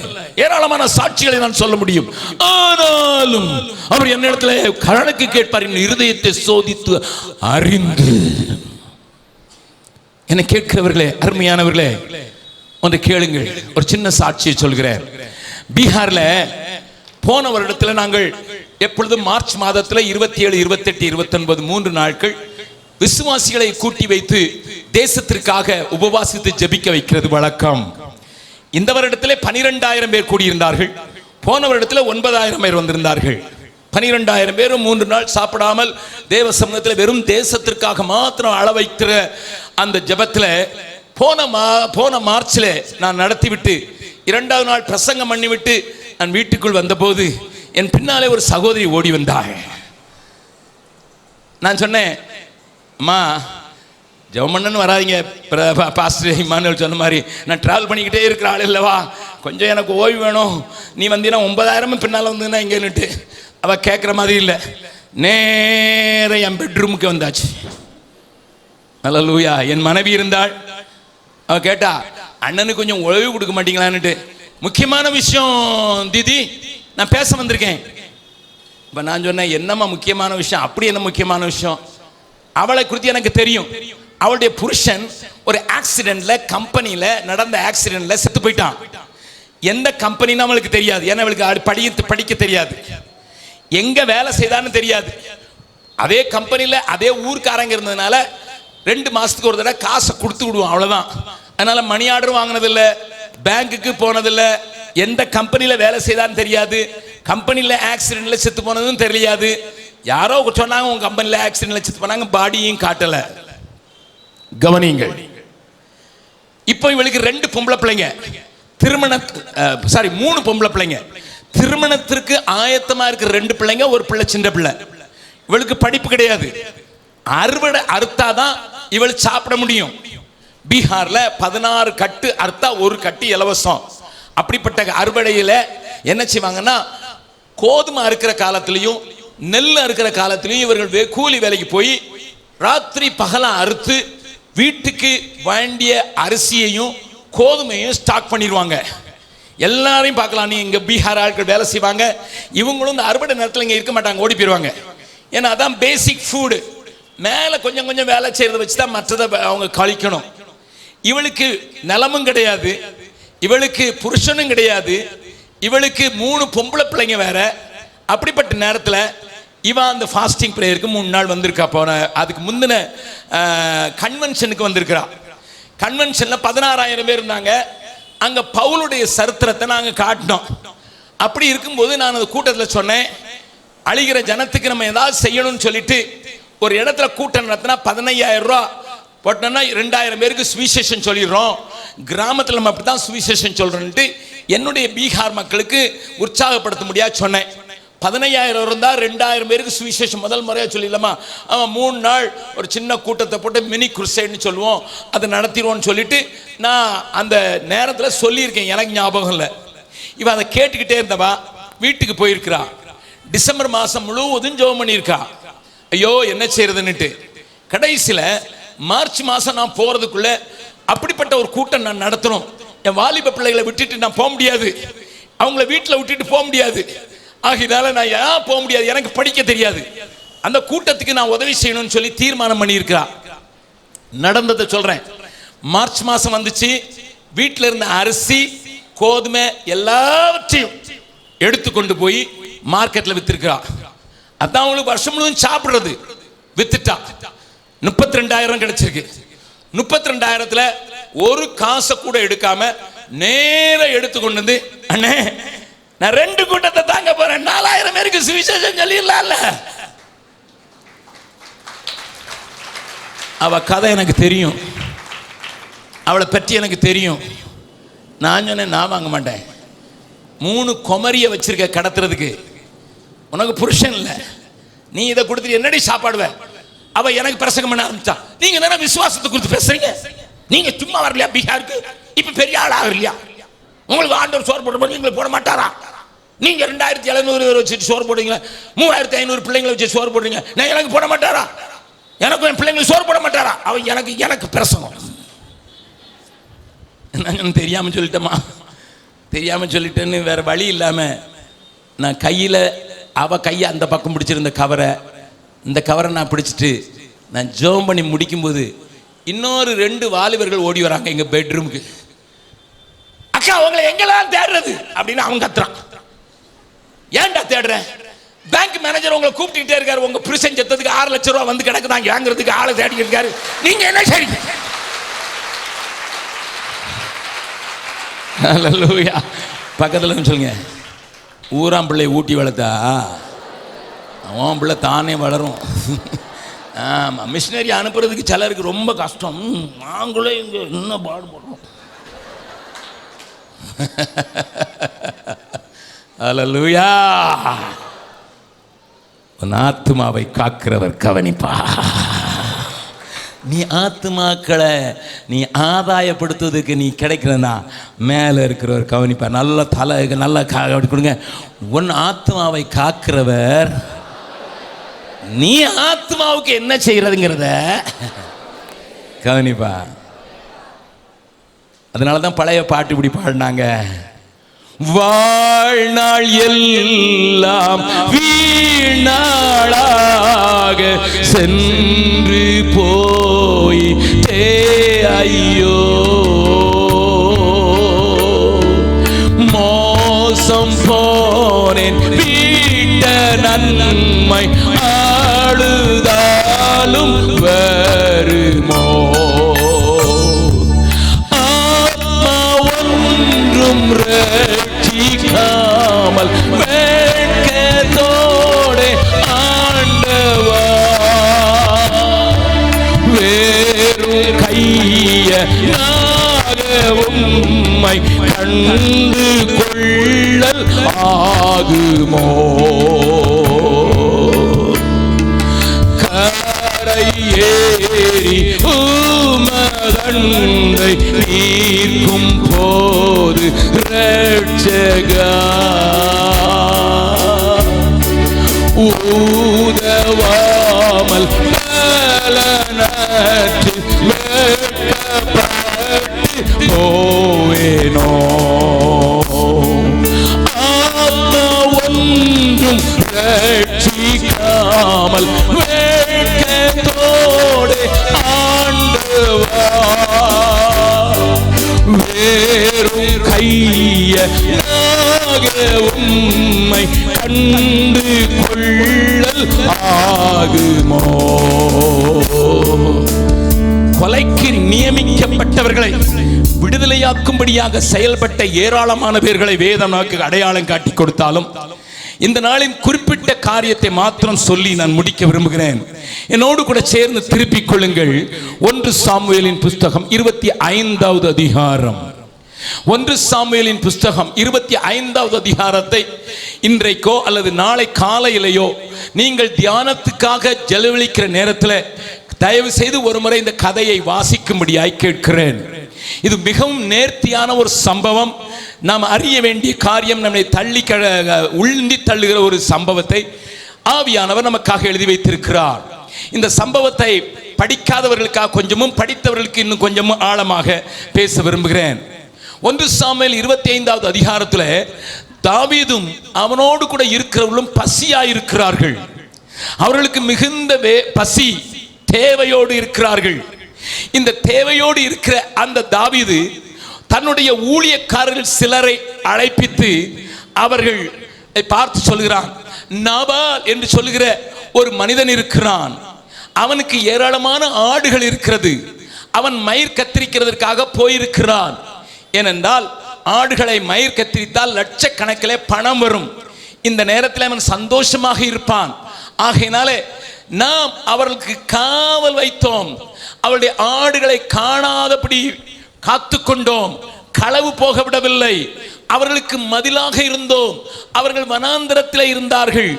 Speaker 1: ஏராளமான சாட்சிகளை நான் சொல்ல முடியும். ஆனாலும் அவர் என்ன இடத்துல கணக்கு கேட்பார், இருதயத்தை சோதித்து அறிந்து. என்னை கேட்கிறவர்களே, அருமையானவர்களே, ஒன்று கேளுங்கள். ஒரு சின்ன சாட்சியை சொல்கிறேன். பீகார்ல போன வருடத்தில் நாங்கள் எப்பொழுதும் மார்ச் மாதத்தில் 27, 28, 29 3 நாட்கள் விசுவாசிகளை கூட்டி வைத்து தேசத்திற்காக உபவாசித்து ஜெபிக்க வைக்கிறது வழக்கம். இந்த வருடத்திலே 12,000 பேர் கூடியிருந்தார்கள். போன வருடத்தில் 9,000 பேர் வந்திருந்தார்கள். 12,000 பேரும் 3 நாள் சாப்பிடாமல் தேவ சமூகத்தில் வெறும் தேசத்திற்காக மாத்திரம் அள வைக்கிற அந்த ஜெபத்தில் போன மார்ச்சில் நான் நடத்திவிட்டு 2வது நாள் பிரசங்கம் பண்ணிவிட்டு நான் வீட்டுக்குள் வந்தபோது என் பின்னாலே ஒரு சகோதரி ஓடி வந்தாள். நான் சொன்னேன், அம்மா ஜெபமண்ணன் வராதிங்க, பாஸ்டர் இமானுவேல் சொன்ன மாதிரி நான் ட்ராவல் பண்ணிக்கிட்டே இருக்கிற ஆள் இல்லவா, கொஞ்சம் எனக்கு ஓய்வு வேணும், நீ வந்தீங்கன்னா 9,000 பின்னால் வந்தீங்கன்னா இங்கேன்னுட்டு. அவள் கேட்குற மாதிரி இல்லை, நேர என் பெட்ரூமுக்கு வந்தாச்சு. அல்லேலூயா. என் மனைவி இருந்தாள். அவள் கேட்டா, அண்ணனுக்கு கொஞ்சம் ஓய்வு கொடுக்க மாட்டீங்களான்னுட்டு. முக்கியமான விஷயம் தீதி, நான் பேச வந்திருக்கேன். இப்போ நான் சொன்னேன், என்னம்மா முக்கியமான விஷயம்? அப்படி என்ன முக்கியமான விஷயம்? அவளை குறித்து எனக்கு தெரியும். அவளுடைய புருஷன் ஒரு ஆக்சிடென்ட்ல, கம்பெனியில் நடந்த ஆக்சிடென்ட்ல செத்து போயிட்டான். எந்த கம்பெனின்னு அவளுக்கு தெரியாது, ஏன்னா அவளுக்கு படிக்க தெரியாது, எங்க வேலை செய்தான்னு தெரியாது. அதே கம்பெனியில் அதே ஊர்க்காரங்க இருந்ததுனால 2 மாசத்துக்கு ஒரு தடவை காசை கொடுத்து விடுவோம், அவ்வளோதான். அதனால மணி ஆர்டர் வாங்கினதில்லை, பேங்க்குக்கு போனதில்லை, எந்த கம்பெனியில் வேலை செய்தான்னு தெரியாது, கம்பெனியில் ஆக்சிடென்ட்ல செத்து போனதும் தெரியாது. யாரோ சொன்னாங்க உங்க கம்பெனியில் ஆக்சிடென்ட்ல செத்து போனாங்க, பாடியும் காட்டல. கவனிங்கள், இப்போ இவளுக்கு 2 பொம்பளை பிள்ளைங்க, 3 பொம்பளை பிள்ளைங்க. திருமணத்திற்கு ஆயத்தமா இருக்கிற 2 பிள்ளைங்க, ஒரு பிள்ளை சின்ன பிள்ளை. இவளுக்கு படிப்பு கிடையாது. அறுவடை அறுத்தாதான் இவள் சாப்பிட முடியும். பீகார்ல 16 கட்டு அறுத்தா 1 கட்டு இலவசம். அப்படிப்பட்ட அறுவடையில என்ன செய்வாங்கன்னா, கோதுமை அறுக்கிற காலத்திலையும் நெல் அறுக்கிற காலத்திலையும் இவர்கள் கூலி வேலைக்கு போய் ராத்திரி பகலா அறுத்து வீட்டுக்கு வேண்டிய அரிசியையும் கோதுமையும் ஸ்டாக் பண்ணிடுவாங்க. எல்லாரையும் பார்க்கலாம், நீ இங்க பீகார் ஆட்கள் வேலை செய்வாங்க, இவங்களும் இந்த அறுவடை நேரத்தில் இங்க இருக்க மாட்டாங்க, ஓடி போயிடுவாங்க. ஏன்னா அதான் பேசிக் ஃபுட். மேலே கொஞ்சம் கொஞ்சம் வேலை செய்யறதை வச்சு தான் மற்றதை அவங்க கழிக்கணும். இவளுக்கு நிலமும் கிடையாது, இவளுக்கு புருஷனும் கிடையாது, இவளுக்கு 3 பொம்பளை பிள்ளைங்க வேற. அப்படிப்பட்ட நேரத்தில் இவன் அந்த ஃபாஸ்டிங் ப்ரேயருக்கு 3 நாள் வந்திருக்கா. போன அதுக்கு முந்தின கன்வென்ஷனுக்கு வந்திருக்கிறா. கன்வென்ஷன்ல 16,000 பேர் இருந்தாங்க. அங்க பவுலுடைய சரித்திரத்தை நாங்கள் காட்டினோம். அப்படி இருக்கும்போது நான் அந்த கூட்டத்தில் சொன்னேன், அழிகிற ஜனத்துக்கு நம்ம ஏதாவது செய்யணும்னு சொல்லிட்டு ஒரு இடத்துல கூட்டம் நடத்தினா 15,000 ரூபா போட்டோம்னா 2,000 பேருக்கு சுவிசேஷன் சொல்லிடுறோம். கிராமத்தில் நம்ம அப்படி தான் சுவிசேஷன் சொல்றோன்ட்டு என்னுடைய பீகார் மக்களுக்கு உற்சாகப்படுத்த முடியாது சொன்னேன். 15,000 இருந்தால் 2,000 பேருக்கு சுவிசேஷம் முதல் முறையாக சொல்லிடலாமா? அவன் 3 நாள் ஒரு சின்ன கூட்டத்தை போட்டு மினி குருசைன்னு சொல்லுவோம், அதை நடத்திடுவோன்னு சொல்லிட்டு நான் அந்த நேரத்தில் சொல்லியிருக்கேன். எனக்கு ஞாபகம் இல்லை. இவன் அதை கேட்டுக்கிட்டே இருந்தவா வீட்டுக்கு போயிருக்கிறா. டிசம்பர் மாதம் முழுவதும் ஜெபம் பண்ணியிருக்கா. ஐயோ என்ன செய்யறதுன்னுட்டு கடைசியில் மார்ச் மாதம் நான் போகிறதுக்குள்ள அப்படிப்பட்ட ஒரு கூட்டம் நான் நடத்தணும். என் வாலிப பிள்ளைகளை விட்டுட்டு நான் போக முடியாது, அவங்கள வீட்டில் விட்டுட்டு போக முடியாது. ஆகினால நான் ஏன் போக முடியாது, எனக்கு படிக்க தெரியாது, அந்த கூட்டத்துக்கு நான் உதவி செய்யணும்னு சொல்லி தீர்மானம் பண்ணியிருக்கிறா. நடந்ததை சொல்றேன். மார்ச் மாதம் வந்துச்சு. வீட்டில் இருந்த அரிசி கோதுமை எல்லாவற்றையும் எடுத்துக்கொண்டு போய் மார்க்கெட்டில் வித்திருக்கிறா. அதான் அவங்களுக்கு வருஷம் முழுவதும் சாப்பிடுறது. வித்துட்டா 32,000 கிடைச்சிருக்கு. 32,000த்துல ஒரு காசை கூட எடுக்காம நேர எடுத்துக்கொண்டு வந்து, அண்ணே நான் 2 கூட்டத்தை தாங்க போறேன், 4,000 பேருக்கு சுவிசேஷம் சொல்லிடலாம்ல. அவ கதை எனக்கு தெரியும், அவளை பற்றி எனக்கு தெரியும். நான் சொன்னேன், நான் வாங்க மாட்டேன். 3 குமரியை வச்சிருக்க கடத்துறதுக்கு, உனக்கு புருஷன் இல்லை, நீ இதை கொடுத்துட்டு என்னடி சாப்பாடுவ? அவ எனக்கு பிரசங்கம் பண்ண ஆரம்பிச்சா, நீங்க தானே விசுவாசத்தை குறித்து பேசுறீங்க, நீங்க சும்மா வரலையா பீகாருக்கு, இப்ப பெரிய ஆள் ஆகலையா, உங்களுக்கு ஆண்டவர் சோறு போட போது எங்களுக்கு போட மாட்டாரா? நீங்க 2,700 வச்சுட்டு சோறு போடுறீங்க, 3,500 பிள்ளைங்களை வச்சு சோறு போடுறீங்க, நான் எனக்கு போட மாட்டாரா? எனக்கும் என் பிள்ளைங்களுக்கு சோறு போட மாட்டாரா? அவ எனக்கு பிரசங்கம். நான் தெரியாம சொல்லிட்டேமா, தெரியாம சொல்லிட்டேன்னு வேற வழி இல்லாம நான் கையில அவ கையை அந்த பக்கம் பிடிச்சிருந்த கவரை, இந்த கவரை நான் பிடிச்சிட்டு நான் ஜெபம் பண்ணி முடிக்கும்போது இன்னொரு 2 வாலிபர்கள் ஓடி வராங்க எங்க பெட்ரூமுக்கு. அக்கா அவங்களை எங்கெல்லாம் தேடுறது அப்படின்னு அவங்க கத்துறான். ஏன்டா தேடுறேன்? பேங்க் மேனேஜர் உங்களை கூப்பிட்டுக்கிட்டே இருக்காரு, உங்க புருஷன் செத்ததுக்கு 6 லட்சம் ரூபாய் வந்து கிடக்குதாங்க, வாங்குறதுக்கு ஆளை தேடிக்கிட்டு இருக்காரு, நீங்க என்ன செய்றீங்க? ஹல்லேலூயா. பக்கத்துல சொல்லுங்க, ஊராம் பிள்ளை ஊட்டி வளர்த்தா அவன் பிள்ளை தானே வளரும். ஆமாம், மிஷினரி அனுப்புறதுக்கு சிலருக்கு ரொம்ப கஷ்டம். நாங்களே இங்கே இன்னும் பாடுபடுறோம். அல்லேலூயா. உன் ஆத்துமாவை காக்கிறவர் கவனிப்பா. நீ ஆத்துமாக்களை நீ ஆதாயப்படுத்துவதற்கு நீ கிடைக்கிறனா மேலே இருக்கிறவர் கவனிப்பார். நல்ல தலை நல்ல கொடுங்க. உன் ஆத்மாவை காக்கிறவர், நீ ஆத்மாவுக்கு என்ன செய்யறதுங்கிறத கவனிப்பா. அதனால தான் பழைய பாட்டு இப்படி பாடினாங்க, வாழ்நாள் எல்லாம் வீணாளாக சென்று போய் ஐயோ மோசம் போனேன் வீட்ட நன்மை ஆளுதாலும் வருமோ ஆத்மா ஒன்றும் ரட்சிக்காமல் வேட்கத்தோடு ஆண்டவா வேறும் கையனாக உம்மை கண்டு கொள்ளல் ஆகுமோ கரை ஏறி உமதண்டை நீர்க்கும் போது ரட்சகா ஊதவாமல் பலனற்று வெட்கப்பட்டு போவேனோ ஆத்மா ஒன்றும் ரட்சிக்காமல் வெட்கத்தோடு ஆண்டவா வேறும் கையனாக உம்மை கண்டு கொள்ளல் ஆகுமோ. கொலைக்கு நியமிக்கப்பட்டவர்களை விடுதலையாக்கும்படியாக செயல்பட்ட ஏராளமான பேர்களை வேதம் நமக்கு அடையாளம் காட்டி கொடுத்தாலும் இந்த நாளின் குறிப்பிட்ட காரியத்தை மாத்திரம் சொல்லி நான் முடிக்க விரும்புகிறேன். என்னோடு கூட சேர்ந்து திருப்பிக் கொள்ளுங்கள். 1 சாமுவேலின் புஸ்தகம் 25வது அதிகாரம். 1 சாமுவேலின் புஸ்தகம் 25வது அதிகாரத்தை இன்றைக்கோ அல்லது நாளை காலையிலேயோ நீங்கள் தியானத்துக்காக செலவழிக்கிற நேரத்தில் தயவு செய்து ஒரு முறை இந்த கதையை வாசிக்கும்படியாய் கேட்கிறேன். இது மிகவும் நேர்த்தியான ஒரு சம்பவம். நாம் அறிய வேண்டிய காரியம், நம்மை உள்ந்தி தள்ளுகிற ஒரு சம்பவத்தை ஆவியானவர் நமக்காக எழுதி வைத்திருக்கிறார். இந்த சம்பவத்தை படிக்காதவர்களுக்காக கொஞ்சமும் படித்தவர்களுக்கு இன்னும் கொஞ்சமும் ஆழமாக பேச விரும்புகிறேன். 1 சாமுவேல் 25வது அதிகாரத்தில் தாவீதும் அவனோடு கூட இருக்கிறவர்களும் பசியாயிருக்கிறார்கள். அவர்களுக்கு மிகுந்த பசி, தேவையோடு இருக்கிறார்கள். இந்த தேவையோடு இருக்கிற அந்த தாவீது தன்னுடைய ஊழியக்காரர்கள் சிலரை அழைப்பித்து அவர்கள் பார்த்து சொல்கிறான், நாபால் என்று சொல்லுகிற ஒரு மனிதன் இருக்கிறான், அவனுக்கு ஏராளமான ஆடுகள் இருக்கிறது, அவன் மயிர் கத்திரிக்கிறதற்காக போயிருக்கிறான். ஏனென்றால் ஆடுகளை மயிர் கத்திரித்தால் லட்சக்கணக்கிலே பணம் வரும். இந்த நேரத்தில் அவன் சந்தோஷமாக இருப்பான். ஆகையினாலே நாம் அவர்களுக்கு காவல் வைத்தோம், அவருடைய ஆடுகளை காணாதபடி காத்து கொண்டோம், களவு போக விடவில்லை, அவர்களுக்கு மதிலாக இருந்தோம். அவர்கள் வனாந்தரத்தில் இருந்தார்கள்,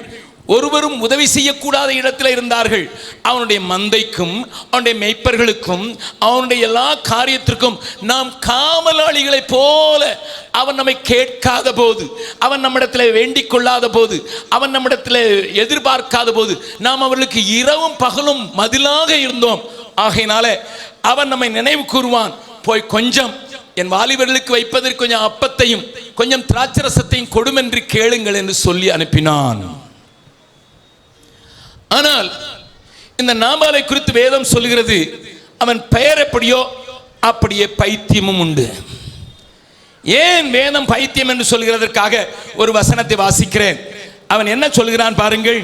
Speaker 1: ஒருவரும் உதவி செய்யக்கூடாத இடத்தில் இருந்தார்கள். அவனுடைய மந்தைக்கும் அவனுடைய மேய்ப்பர்களுக்கும் அவனுடைய எல்லா காரியத்திற்கும் நாம் காவலாளிகளை போல, அவன் நம்மை கேட்காத போது, அவன் நம்மிடத்தில் வேண்டிக் கொள்ளாத போது, அவன் நம்மிடத்தில் எதிர்பார்க்காத போது நாம் அவர்களுக்கு இரவும் பகலும் மதிலாக இருந்தோம். ஆகையினால அவன் நம்மை நினைவு கூறுவான், போய் கொஞ்சம் என் வாலிபர்களுக்கு வைப்பதற்கு கொஞ்சம் அப்பத்தையும் கொஞ்சம் திராட்சரசத்தையும் கொடும் என்று கேளுங்கள் என்று சொல்லி அனுப்பினான். ஆனால் இந்த நாபாலை குறித்து வேதம் சொல்கிறது, அவன் பெயர் எப்படியோ அப்படியே பைத்தியமும் உண்டு. ஏன் வேதம் பைத்தியம் என்று சொல்கிறதற்காக ஒரு வசனத்தை வாசிக்கிறேன். அவன் என்ன சொல்கிறான் பாருங்கள்.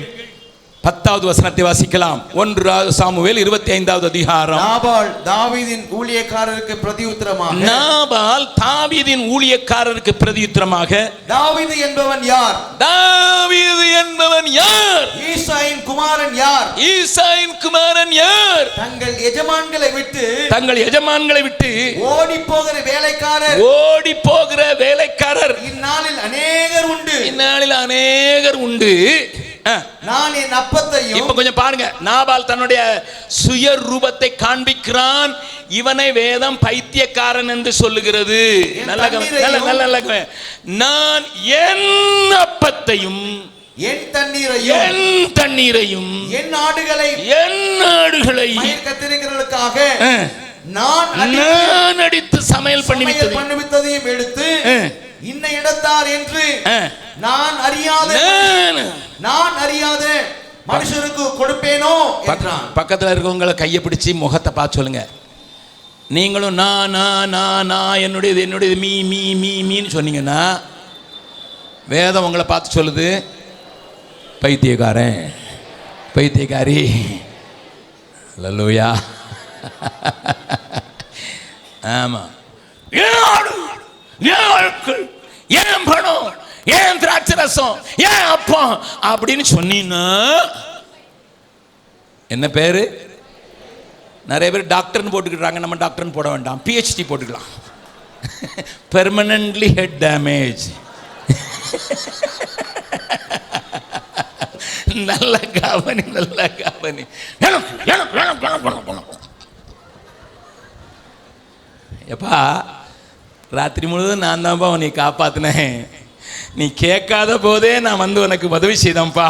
Speaker 1: 10வது வசனத்தை வாசிக்கலாம். 1 சாமுவேல் 25வது அதிகாரம்.
Speaker 2: நாபால் தாவீதின் ஊழியக்காரருக்கு பிரதியுத்தரமாக தாவீது என்பவன் யார்? ஈசாயின் குமாரன் யார்? தங்கள் எஜமான்களை விட்டு ஓடி போகிற வேலைக்காரர் இந்நாளில் அநேகர் உண்டு. நான் என் அப்பத்தையும்.
Speaker 1: இப்ப கொஞ்சம் பாருங்க, நாபால் தன்னுடைய சுய ரூபத்தை காண்பிக்கிறான். இவனை வேதம் பைத்தியக்காரன் என்று சொல்லுகிறது. நல்ல நான் என் அப்பத்தையும்
Speaker 2: என்
Speaker 1: தண்ணீரையும்
Speaker 2: என் ஆடுகளை கத்திரிக்கிறதுக்காக நான் அடித்து சமையல் பண்ணிவிட்டதையும் எடுத்து இன்ன இடத்தார் என்று நான் அறியாத மனுஷருக்கு கொடுப்பேனோ என்றான்.
Speaker 1: பக்கத்துல இருக்கவங்களை கையை பிடிச்சி முகத்தை பார்த்து சொல்லுங்க. நீங்களும் நான் என்னுடையது மீன்னு சொன்னீங்கன்னா வேதம் உங்களை பார்த்து சொல்லுது, பைத்தியக்காரி. அல்லேலூயா. ஆமா, ஏன் பணம், ஏன் திராட்சை ரசம், ஏன் அப்பம் அப்படின்னு சொன்னீங்கன்னா என்ன பேரு? நிறைய பேர் டாக்டர்னு போட்டுக்கிறாங்க. நம்ம டாக்டர்னு போட வேண்டாம், PhD போட்டுக்கலாம். Permanently head damage. நல்ல கவனி. எப்பா, ராத்திரி முழுவதும் நான் தான்ப்பா உன்னை காப்பாத்தினேன். நீ கேட்காத போதே நான் வந்து உனக்கு உதவி செய்தேன்ப்பா.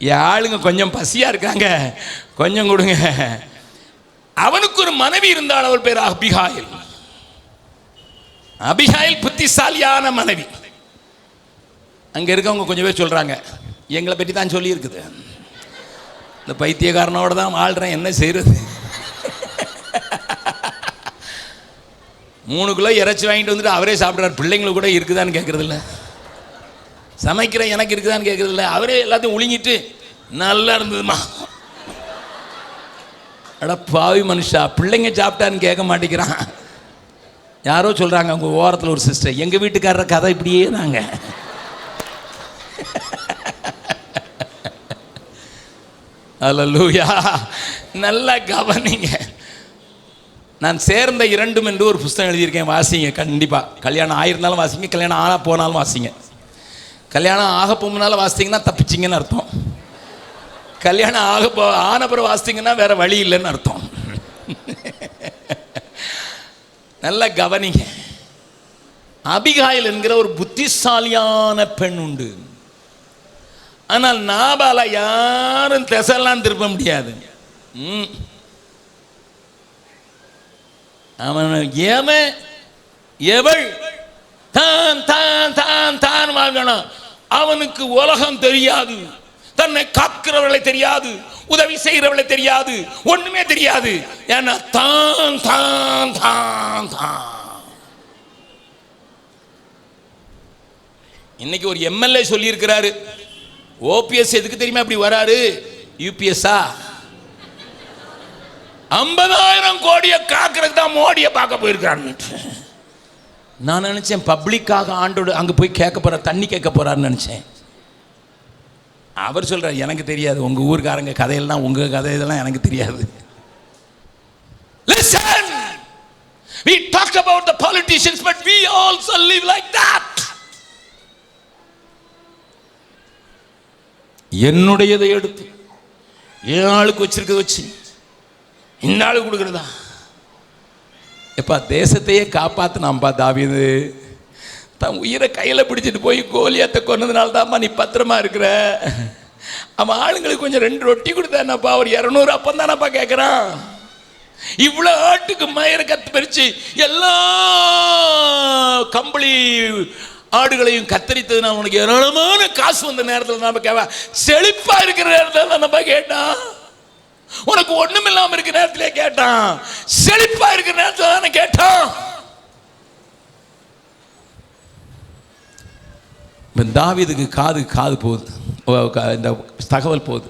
Speaker 1: என் ஆளுங்க கொஞ்சம் பசியா இருக்காங்க, கொஞ்சம் கொடுங்க. அவனுக்கு ஒரு மனைவி இருந்தாள், அவள் பேர் அபிகாயில். புத்திசாலியான மனைவி. அங்க இருக்கவங்க கொஞ்சம் பேர் சொல்றாங்க, எங்களை பற்றி தான் சொல்லி இருக்குது, இந்த பைத்தியக்காரனோட தான் வாழ்றேன், என்ன செய்யறது? 3 கிலோ இறைச்சி வாங்கிட்டு வந்துட்டு அவரே சாப்பிட்றாரு. பிள்ளைங்களுக்கு கூட இருக்குதான்னு கேட்கறது இல்லை, சமைக்கிற எனக்கு இருக்குதான்னு கேட்கறது இல்லை. அவரே எல்லாத்தையும் உளிங்கிட்டு நல்லா இருந்ததுமா. அட பாவி மனுஷா, பிள்ளைங்க சாப்பிட்டான்னு கேட்க மாட்டேங்கிறான். யாரோ சொல்றாங்க உங்க ஓரத்தில் ஒரு சிஸ்டர், எங்க வீட்டுக்காரர கதை இப்படியே தாங்க. அல்லேலூயா. நல்லா கவனிங்க. நான் சேர்ந்த இரண்டும் என்று ஒரு புஸ்தகம் எழுதியிருக்கேன், வாசிங்க கண்டிப்பாக. கல்யாணம் ஆயிருந்தாலும் வாசிங்க, கல்யாணம் ஆக போனாலும் வாசிங்க. கல்யாணம் ஆக போனாலும் வாசித்தீங்கன்னா தப்பிச்சிங்கன்னு அர்த்தம். கல்யாணம் ஆன பிறகு வாசித்தீங்கன்னா வேற வழி இல்லைன்னு அர்த்தம். நல்லா கவனிங்க. அபிகாயில் என்கிற ஒரு புத்திசாலியான பெண் உண்டு. ஆனால் நாபால யாரும் திசையெல்லாம் திருப்ப முடியாது. அவன் எவள் தான் தான் தான் தான் வாங்கணும். அவனுக்கு உலகம் தெரியாது, தன்னை காக்கிறவர்களை தெரியாது, உதவி செய்கிறவர்களை தெரியாது, ஒண்ணுமே தெரியாது. ஏன்னா தான் தான் தான் தான். இன்னைக்கு ஒரு MLA சொல்லி இருக்கிறாரு, OPS எதுக்கு தெரியுமா இப்படி வராரு? UPS-ஆ 50,000 கோடியை காக்கிறதுக்கு தான் மோடியை பார்க்க போயிருக்காரு. நான் நினைச்சேன் பப்ளிக்காக ஆண்டோடு அங்கே போய் கேட்க போற, தண்ணி கேட்க போறாருன்னு நினைச்சேன். அவர் சொல்றார், எனக்கு தெரியாது, உங்க ஊருக்காரங்க கதையெல்லாம் உங்க கதை இதெல்லாம் எனக்கு தெரியாது. Listen, we talk about the politicians, but we also live like that. என்னுடையதை எடுத்து என் ஆளுக்கு வச்சிருக்கிறது வச்சு இந்த ஆளுக்கு கொடுக்குறதா? எப்பா, தேசத்தையே காப்பாத்தினாம்பா தாவீது. தன் உயிரை கையில் பிடிச்சிட்டு போய் கோலியாத்தை கொன்னதுனால தான்ப்பா நீ பத்திரமா இருக்கிற. அவன் ஆளுங்களுக்கு கொஞ்சம் 2 ரொட்டி கொடுத்தானப்பா, ஒரு 200 அப்பம் தானப்பா கேட்குறான். இவ்வளோ ஆட்டுக்கு மயிரை கத்து பறிச்சு எல்லா கம்பளி ஆடுகளையும் கத்தரித்ததுனால உனக்கு ஏராளமான காசு வந்த நேரத்தில் நம்ம கேட்பா, செழிப்பா இருக்கிற நேரத்தில் தான் நம்ம கேட்டான். உனக்கு ஒண்ணும் இல்லாம இருக்கிற நேரத்திலே கேட்டான், செழிப்பா இருக்கிற நேரத்தில் தானே கேட்டான். தாவீதுக்கு காது போகுது, இந்த தகவல் போகுது.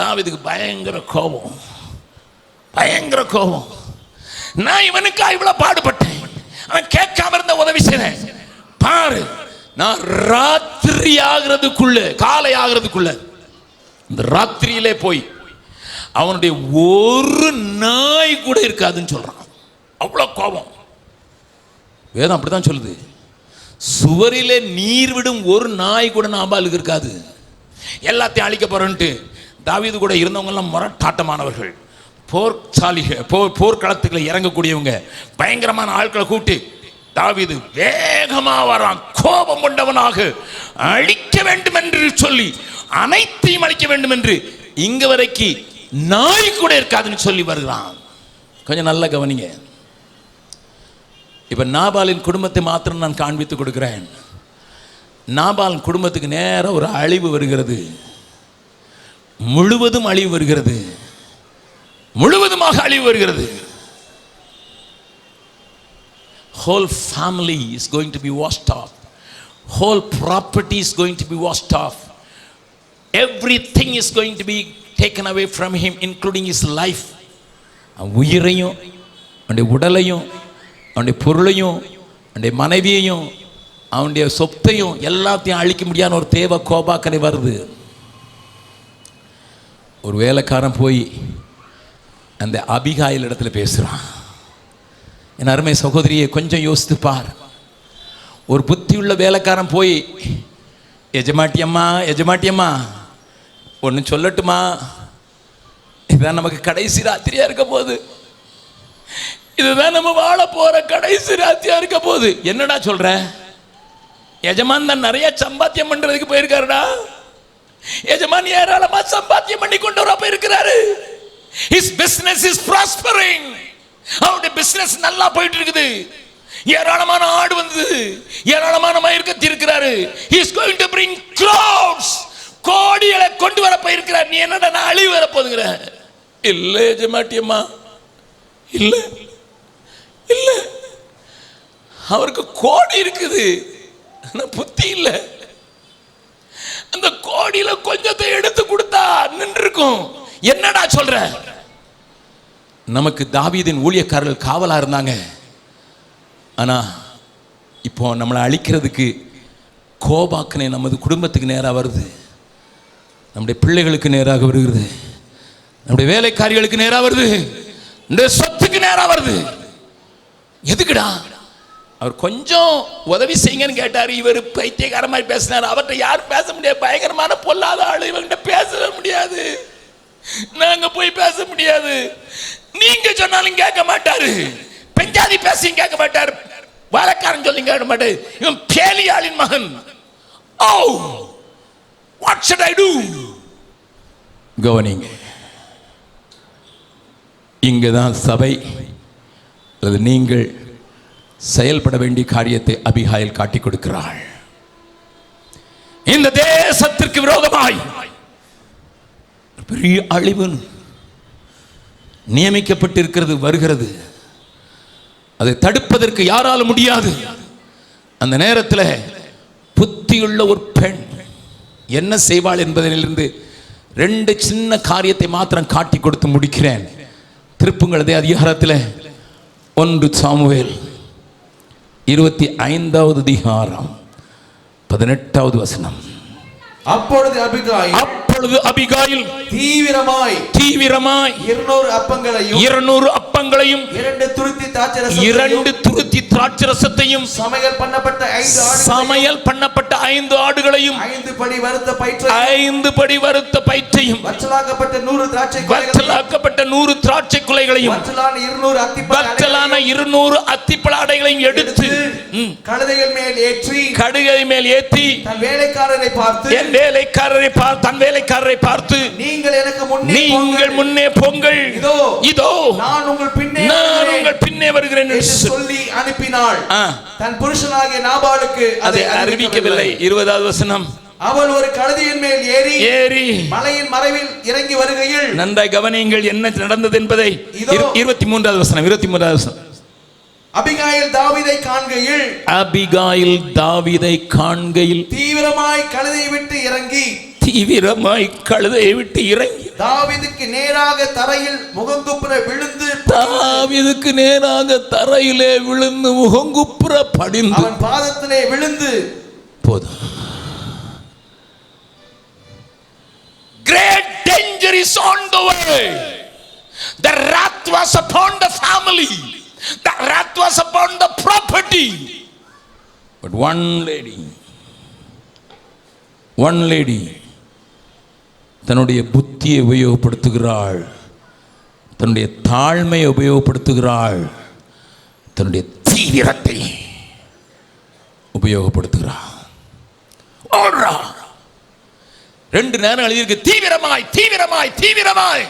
Speaker 1: தாவீதுக்கு பயங்கர கோபம், பயங்கர கோபம். நான் இவனுக்கா இவ்வளவு பாடுபட்டேன், அவன் கேட்காம இருந்த உதவி செய்றேன் பாரு. நான் ராத்திரி ஆகிறதுக்குள்ள, காலை ஆகிறதுக்குள்ள, இந்த ராத்திரியிலே போய் அவனுடைய ஒரு நாய் கூட இருக்காதுன்னு சொல்றான். அவ்வளவு கோபம். வேதம் அப்படித்தான் சொல்லுது, சுவரிலே நீர் விடும் ஒரு நாய் கூட நாபாலுக்கு இருக்காது. எல்லாத்தையும் அழிக்க போறேன்ட்டு தாவீது கூட இருந்தவங்க எல்லாம் முரட்டாட்டமானவர்கள், போர்ச்சாலிகள், போர்க்களத்துக்குள்ள இறங்கக்கூடியவங்க, பயங்கரமான ஆட்களை கூட்டி தாவீது வேகமா வரான், கோபம் கொண்டவனாக அழிக்க வேண்டும் என்று சொல்லி அனைத்தையும் அழிக்க வேண்டும் என்று இங்க வரைக்கும் நாய் கூட இருக்காதுன்னு சொல்லி வருகிறான். கொஞ்சம் நல்லா கவனிங்க. இப்ப நாபாலின் குடும்பத்தை மாத்திரம் நான் காண்பித்து கொடுக்கிறேன். நாபாலின் குடும்பத்துக்கு நேர ஒரு அழிவு வருகிறது, முழுவதும் அழிவு வருகிறது, முழுவதுமாக அழிவு வருகிறது. Whole family is going to be washed off. Whole property is going to be washed off. Everything is going to be taken away from him, including his life. உயிரையும், அவனுடைய உடலையும், அவனுடைய பொருளையும், அவனுடைய மனைவியையும், அவனுடைய சொத்தையும் எல்லாத்தையும் அழிக்க முடியாத ஒரு தேவ கோபாக்கனை வருது. ஒரு வேலைக்காரன் போய் அந்த அபிகாயில் இடத்துல பேசுறான். என் அருமை சகோதரியை கொஞ்சம் யோசித்து பார். ஒரு புத்தியுள்ள வேலைக்காரன் போய், எஜமாட்டியம்மா எஜமாட்டியம்மா ஒன்று சொல்லட்டுமா, இதுதான் நமக்கு கடைசி ராத்திரியா இருக்க போகுது, இதுதான் நம்ம வாழ போற கடைசி ராத்திரியா இருக்க போகுது. என்னடா சொல்ற? எஜமான் தான் நிறைய சம்பாத்தியம் பண்றதுக்கு போயிருக்காருடா. எஜமான் ஏராளமா சம்பாத்தியம் பண்ணி கொண்டு வர போயிருக்கிறாரு. His business is prospering. அவருடைய பிசினஸ் நல்லா போயிட்டு இருக்குது. ஏராளமான ஆடு வந்தது, ஏராளமான மயிர் கத்தி இருக்கிறாரு. He is going to bring crowds. கோடிகளை கொண்டு வர போயிருக்கிறார். நீ என்னடா நான் அழிவு வர போதுங்கிற? இல்ல எஜமாட்டியம்மா, இல்ல இல்ல, அவருக்கு கோடி இருக்குது, புத்தி இல்ல. அந்த கோடியில கொஞ்சத்தை எடுத்து கொடுத்தா நின்று இருக்கும். என்னடா சொல்ற? நமக்கு தாவீதின் ஊழியக்காரர்கள் காவலா இருந்தாங்க. ஆனா இப்போ நம்மளை அழிக்கிறதுக்கு கோபாக்கனை நமது குடும்பத்துக்கு நேராக வருது, நம்முடைய பிள்ளைகளுக்கு நேராக வருகிறது, நம்முடைய வேலைக்காரிகளுக்கு நேராக வருது, நம்முடைய சொத்துக்கு நேராக வருது. எதுக்குடா? அவர் கொஞ்சம் உதவி செய்யுங்கன்னு கேட்டார். இவர் பைத்தியக்கார மாதிரி பேசினார். அவர்கிட்ட யாரும் பேச முடியாது, பயங்கரமான பொல்லாத ஆளு, இவங்கிட்ட பேச முடியாது, நாங்க போய் பேச முடியாது. நீங்க சொன்னாலும் கேட்க மாட்டாரு, பெஞ்சாதி பேசியும் கேட்க மாட்டாரு, வேலைக்காரன் சொல்லி கேட்க மாட்டாரு. இவன் பேலியாளின் மகன். Oh, what should I do? கவனிங்க, இங்கதான் சபை அல்லது நீங்கள் செயல்பட வேண்டிய காரியத்தை அபிகாயில் காட்டிக் கொடுக்கிறாள். இந்த தேசத்திற்கு விரோதமாய் பெரிய அழிவு நியமிக்கப்பட்டிருக்கிறது, வருகிறது. அதை தடுப்பதற்கு யாராலும் முடியாது. அந்த நேரத்தில் புத்தியுள்ள ஒரு பெண் என்ன செய்வாள் என்பதிலிருந்து 2 சின்ன காரியத்தை மாத்திரம் காட்டி கொடுத்து முடிக்கிறேன். திருப்புங்களதே அதிகாரத்தில் 1 சாமுவேல் 25வது அதிகாரம் 18வது வசனம்.
Speaker 2: அப்பொழுது அபிகாயில் தீவிரமாய் 200 அப்பங்களையும் 2 துருத்தி திராட்சரசத்தையும் சமையல் பண்ணப்பட்ட 5 ஆடுகளையும் 5 படி வறுத்த பயிற்றையும் வற்றலாக்கப்பட்ட 100 திராட்சை குலைகளையும் வற்றலான 200 அத்திப்பழ ஆடைகளையும் எடுத்து கழுதை மேல் ஏற்றி தன் வேலைக்காரரை பார்த்து நீங்கள் எனக்கு முன்னே போங்கள், இதோ நான் உங்கள் பின்னே வருகிறேன் என்று சொல்லி அனுப்பினாள். தன் புருஷனாகிய நாபாலுக்கு அதை அறிவிக்கவில்லை. 20வது வசனம். அவள் ஒரு கழுதையின் மேல் ஏறி மலையின் மறைவில் இறங்கி வருகையில், நன்றாய் கவனியுங்கள் என்ன நடந்தது என்பதை. 23வது வசனம். அபிகாயில் தாவீதை காண்கையில் தீவிரமாய் கழுதை விட்டு இறங்கி
Speaker 1: தீவிரமாய் கழுதையை விட்டு இறங்கி
Speaker 2: தாவீதுக்கு நேராக தரையில் முகங்குப்புற விழுந்து
Speaker 1: தாவீதுக்கு நேராக தரையிலே விழுந்து முகங்குப்புற படிந்து
Speaker 2: அவன் பாதத்திலே விழுந்து
Speaker 1: போதும். Great danger is on the way. The wrath was upon the family. The wrath was upon the property. But one lady தன்னுடைய புத்தியை உபயோகப்படுத்துகிறாள், தன்னுடைய தாழ்மையை உபயோகப்படுத்துகிறாள், தன்னுடைய தீவிரத்தை உபயோகப்படுத்துகிறாள். ஓடுறாள். 2 நேரம் எழுதியிருக்கு, தீவிரமாய் தீவிரமாய் தீவிரமாய்.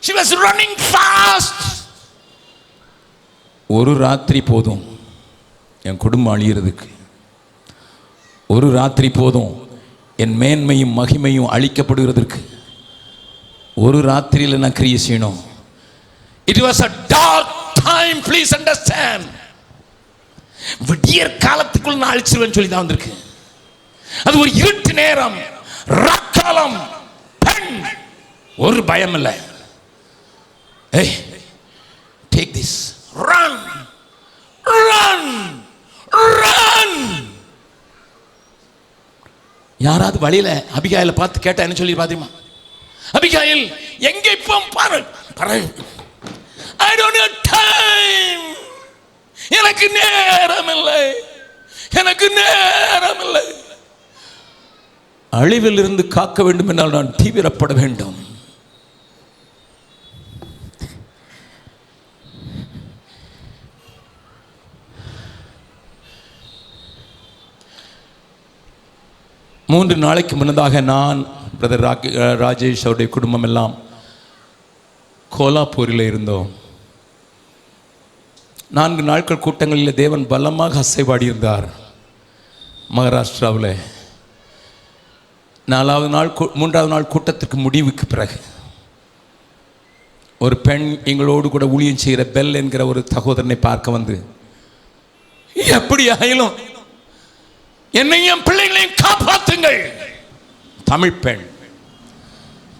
Speaker 1: She was running fast. ஒரு ராத்திரி போதும் என் குடும்பம் அழியறதுக்கு. ஒரு ராத்திரி போதும் என் மேன்மையும் மகிமையும் அழிக்கப்படுகிறதற்கு. ஒரு ராத்திரியில் நான் கிரியை செய்யணும். It was a dark time, please understand. விடியற் காலத்துக்குள் நான் அழிச்சிருவேன்னு சொல்லி தான் வந்திருக்கு. அது ஒரு இருட்டு நேரம், ராக்காலம். பெண் ஒரு பயம் இல்லை. Hey, take this, run, run, run. யாராவது வழியில அபிகாயில பார்த்து கேட்டா என்ன சொல்லி பாத்தீமா? அபிகாயில் எங்க இப்போ பாரு, I don't have time. எனக்கு நேரம் இல்லை, எனக்கு நேரம் இல்லை. அழிவில் இருந்து காக்க வேண்டும் என்றால் நான் தீவிரப்பட வேண்டும். மூன்று நாளைக்கு முன்னதாக நான் பிரதர் ராஜேஷ் அவருடைய குடும்பம் எல்லாம் கோலாப்பூரில் இருந்தோம். 4 நாட்கள் கூட்டங்களில் தேவன் பலமாக அசைவாடி இருந்தார். மகாராஷ்டிராவில் 3வது நாள் கூட்டத்திற்கு முடிவுக்கு பிறகு ஒரு பெண் எங்களோடு கூட ஊழியம் செய்கிற பெல் என்கிற ஒரு சகோதரனை பார்க்க வந்து, எப்படி ஆயிலும் என்னையும் பிள்ளைகளையும் காப்பாற்றுங்கள். தமிழ் பெண்,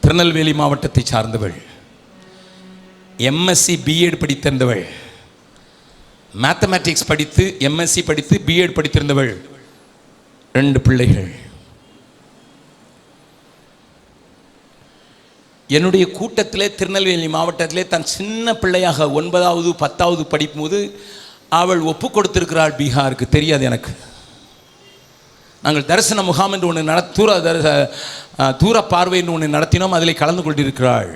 Speaker 1: திருநெல்வேலி மாவட்டத்தை சார்ந்தவள், எம்எஸ்சி பிஎட் படித்திருந்தவள், மேத்தமேட்டிக்ஸ் படித்து எம்எஸ்சி படித்து பிஎட் படித்திருந்தவள், 2 பிள்ளைகள். என்னுடைய கூட்டத்திலே திருநெல்வேலி மாவட்டத்திலே தான் சின்ன பிள்ளையாக 9வது 10வது படிக்கும்போது அவள் ஒப்பு கொடுத்திருக்கிறாள் பீகாருக்கு. தெரியாது எனக்கு. நாங்கள் தரிசன முகாம் என்று ஒன்று தூர பார்வை என்று ஒன்று நடத்தினோம். அதில் கலந்து கொண்டிருக்கிறாள்.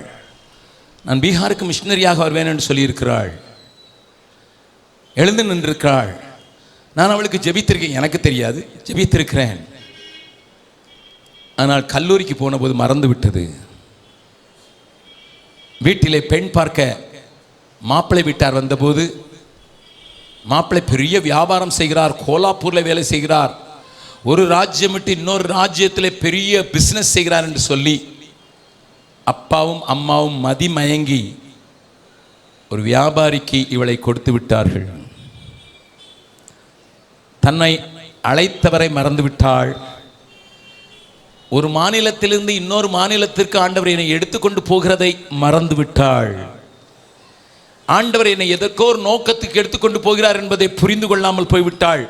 Speaker 1: நான் பீகாருக்கு மிஷினரியாக வருவேன் என்று சொல்லியிருக்கிறாள். எழுந்து நின்றிருக்கிறாள். நான் அவளுக்கு ஜெபித்திருக்கேன், எனக்கு தெரியாது, ஜெபித்திருக்கிறேன். ஆனால் கல்லூரிக்கு போன போது மறந்து விட்டது. வீட்டிலே பெண் பார்க்க மாப்பிள்ளை வீட்டார் வந்தபோது, மாப்பிள்ளை பெரிய வியாபாரம் செய்கிறார், கோலாப்பூரில் வேலை செய்கிறார், ஒரு ராஜ்யம் விட்டு இன்னொரு ராஜ்யத்திலே பெரிய பிஸ்னஸ் செய்கிறார் என்று சொல்லி அப்பாவும் அம்மாவும் மதிமயங்கி ஒரு வியாபாரிக்கு இவளை கொடுத்து விட்டார்கள். தன்னை அழைத்தவரை மறந்துவிட்டாள். ஒரு மாநிலத்திலிருந்து இன்னொரு மாநிலத்திற்கு ஆண்டவர் என்னை எடுத்துக்கொண்டு போகிறதை மறந்துவிட்டாள். ஆண்டவர் என்னை எதற்கோ ஒரு நோக்கத்துக்கு எடுத்துக்கொண்டு போகிறார் என்பதை புரிந்து கொள்ளாமல் போய்விட்டாள்.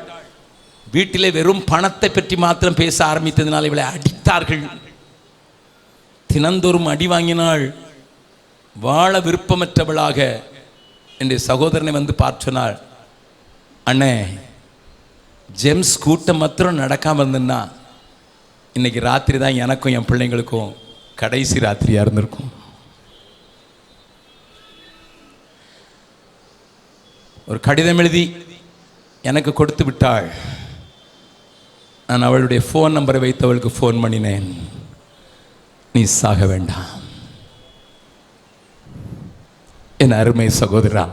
Speaker 1: வீட்டிலே வெறும் பணத்தை பற்றி மாத்திரம் பேச ஆரம்பித்ததினால் இவளை அடித்தார்கள். தினந்தோறும் அடி வாங்கினாள். வாழ விருப்பமற்றவளாக என்னுடைய சகோதரனை வந்து பார்த்தனாள். அண்ணே, ஜெம்ஸ் கூட்டம் மாத்திரம் நடக்காமல் இருந்ததுன்னா இன்னைக்கு ராத்திரி தான் எனக்கும் என் பிள்ளைங்களுக்கும் கடைசி ராத்திரியாக இருந்திருக்கும். ஒரு கடிதம் எழுதி எனக்கு கொடுத்து விட்டாள். நான் அவளுடைய ஃபோன் நம்பரை வைத்து அவளுக்கு ஃபோன் பண்ணினேன். நீ சாக வேண்டாம் என் அருமை சகோதரா.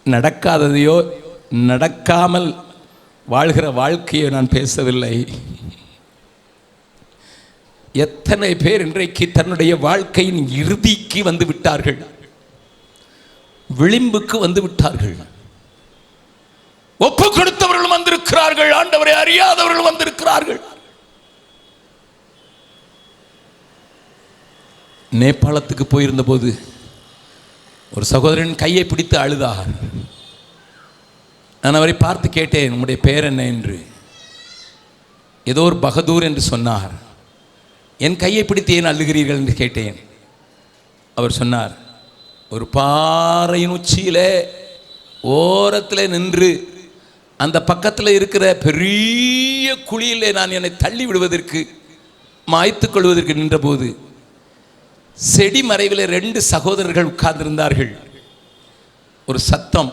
Speaker 1: நடக்காததையோ நடக்காமல் வாழ்கிற வாழ்க்கையை நான் பேசவில்லை. எத்தனை பேர் இன்றைக்கு தன்னுடைய வாழ்க்கையின் இறுதிக்கு வந்து விட்டார்கள், விளிம்புக்கு வந்து விட்டார்கள். ஒப்பு கொடுத்தவர்கள் வந்திருக்கிறார்கள், ஆண்டவரை அறியாதவர்கள் வந்திருக்கிறார்கள். நேபாளத்துக்கு போயிருந்த போது ஒரு சகோதரன் கையை பிடித்து அழுதார். நான் அவரை பார்த்து கேட்டேன், உங்களுடைய பெயர் என்ன என்று. ஏதோ ஒரு பகதூர் என்று சொன்னார். என் கையை பிடித்து ஏன் அழுகிறீர்கள் என்று கேட்டேன். அவர் சொன்னார், ஒரு பாறையின் உச்சியில் ஓரத்தில் நின்று அந்த பக்கத்தில் இருக்கிற பெரிய குழியிலே நான் என்னை தள்ளி விடுவதற்கு மாய்த்துக் கொள்வதற்கு நின்றபோது செடி மறைவில் 2 சகோதரர்கள் உட்கார்ந்திருந்தார்கள். ஒரு சத்தம்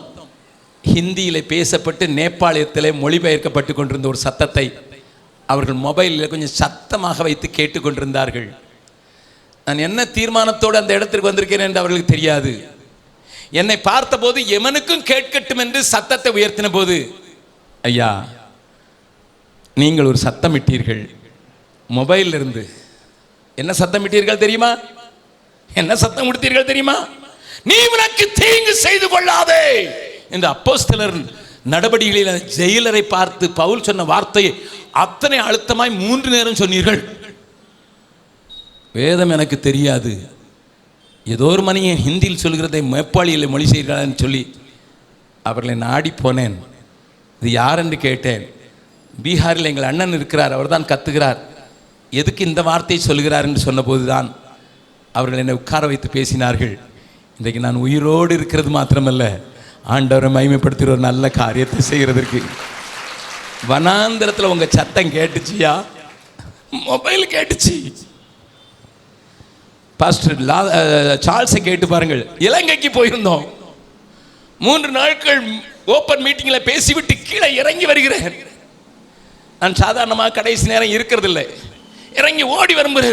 Speaker 1: ஹிந்தியில் பேசப்பட்டு நேபாளத்திலே மொழிபெயர்க்கப்பட்டு கொண்டிருந்த ஒரு சத்தத்தை அவர்கள் மொபைலில் கொஞ்சம் சத்தமாக வைத்து கேட்டுக்கொண்டிருந்தார்கள். நான் என்ன தீர்மானத்தோடு அந்த இடத்திற்கு வந்திருக்கிறேன் என்று அவர்களுக்கு தெரியாது. என்னை பார்த்தபோது எவனுக்கும் கேட்கட்டும் என்று சத்தத்தை உயர்த்தின போது, ஐயா நீங்கள் ஒரு சத்தமிட்டீர்கள் மொபைலில் இருந்து. என்ன சத்தமிட்டீர்கள் தெரியுமா? என்ன சத்தம் கொடுத்தீர்கள் தெரியுமா? நீ உனக்கு தீங்கு செய்து கொள்ளாதே. இந்த அப்போஸ்தலர் நடவடிக்கைகளில் ஜெயிலரை பார்த்து பவுல் சொன்ன வார்த்தையை அத்தனை அழுத்தமாய் 3 நேரம் சொன்னீர்கள். வேதம் எனக்கு தெரியாது, ஏதோ ஒரு மனிதன் ஹிந்தியில் சொல்கிறதை நேபாளியில் மொழி செய்கிறான்னு சொல்லி அவர்களை நாடி போனேன். இது யார் என்று கேட்டேன். பீகாரில் எங்கள் அண்ணன் இருக்கிறார், அவர் தான் கத்துகிறார். எதுக்கு இந்த வார்த்தையை சொல்கிறார் என்று சொன்னபோது தான் அவர்கள் என்னை உட்கார வைத்து பேசினார்கள். இன்றைக்கு நான் உயிரோடு இருக்கிறது மாத்திரமல்ல, ஆண்டவரை மகிமைப்படுத்துகிற ஒரு நல்ல காரியத்தை செய்கிறதற்கு. வனாந்திரத்தில் உங்கள் சத்தம் கேட்டுச்சியா? மொபைல் கேட்டுச்சு. பாஸ்டர் சார்ல்ஸை கேட்டு பாருங்கள். இலங்கைக்கு போயிருந்தோம். 3 நாட்கள் ஓப்பன் மீட்டிங்கில் பேசிவிட்டு கீழே இறங்கி வருகிறேன். நான் சாதாரணமாக கடைசி நேரம் இருக்கிறதில்லை. இறங்கி ஓடி வரும்போது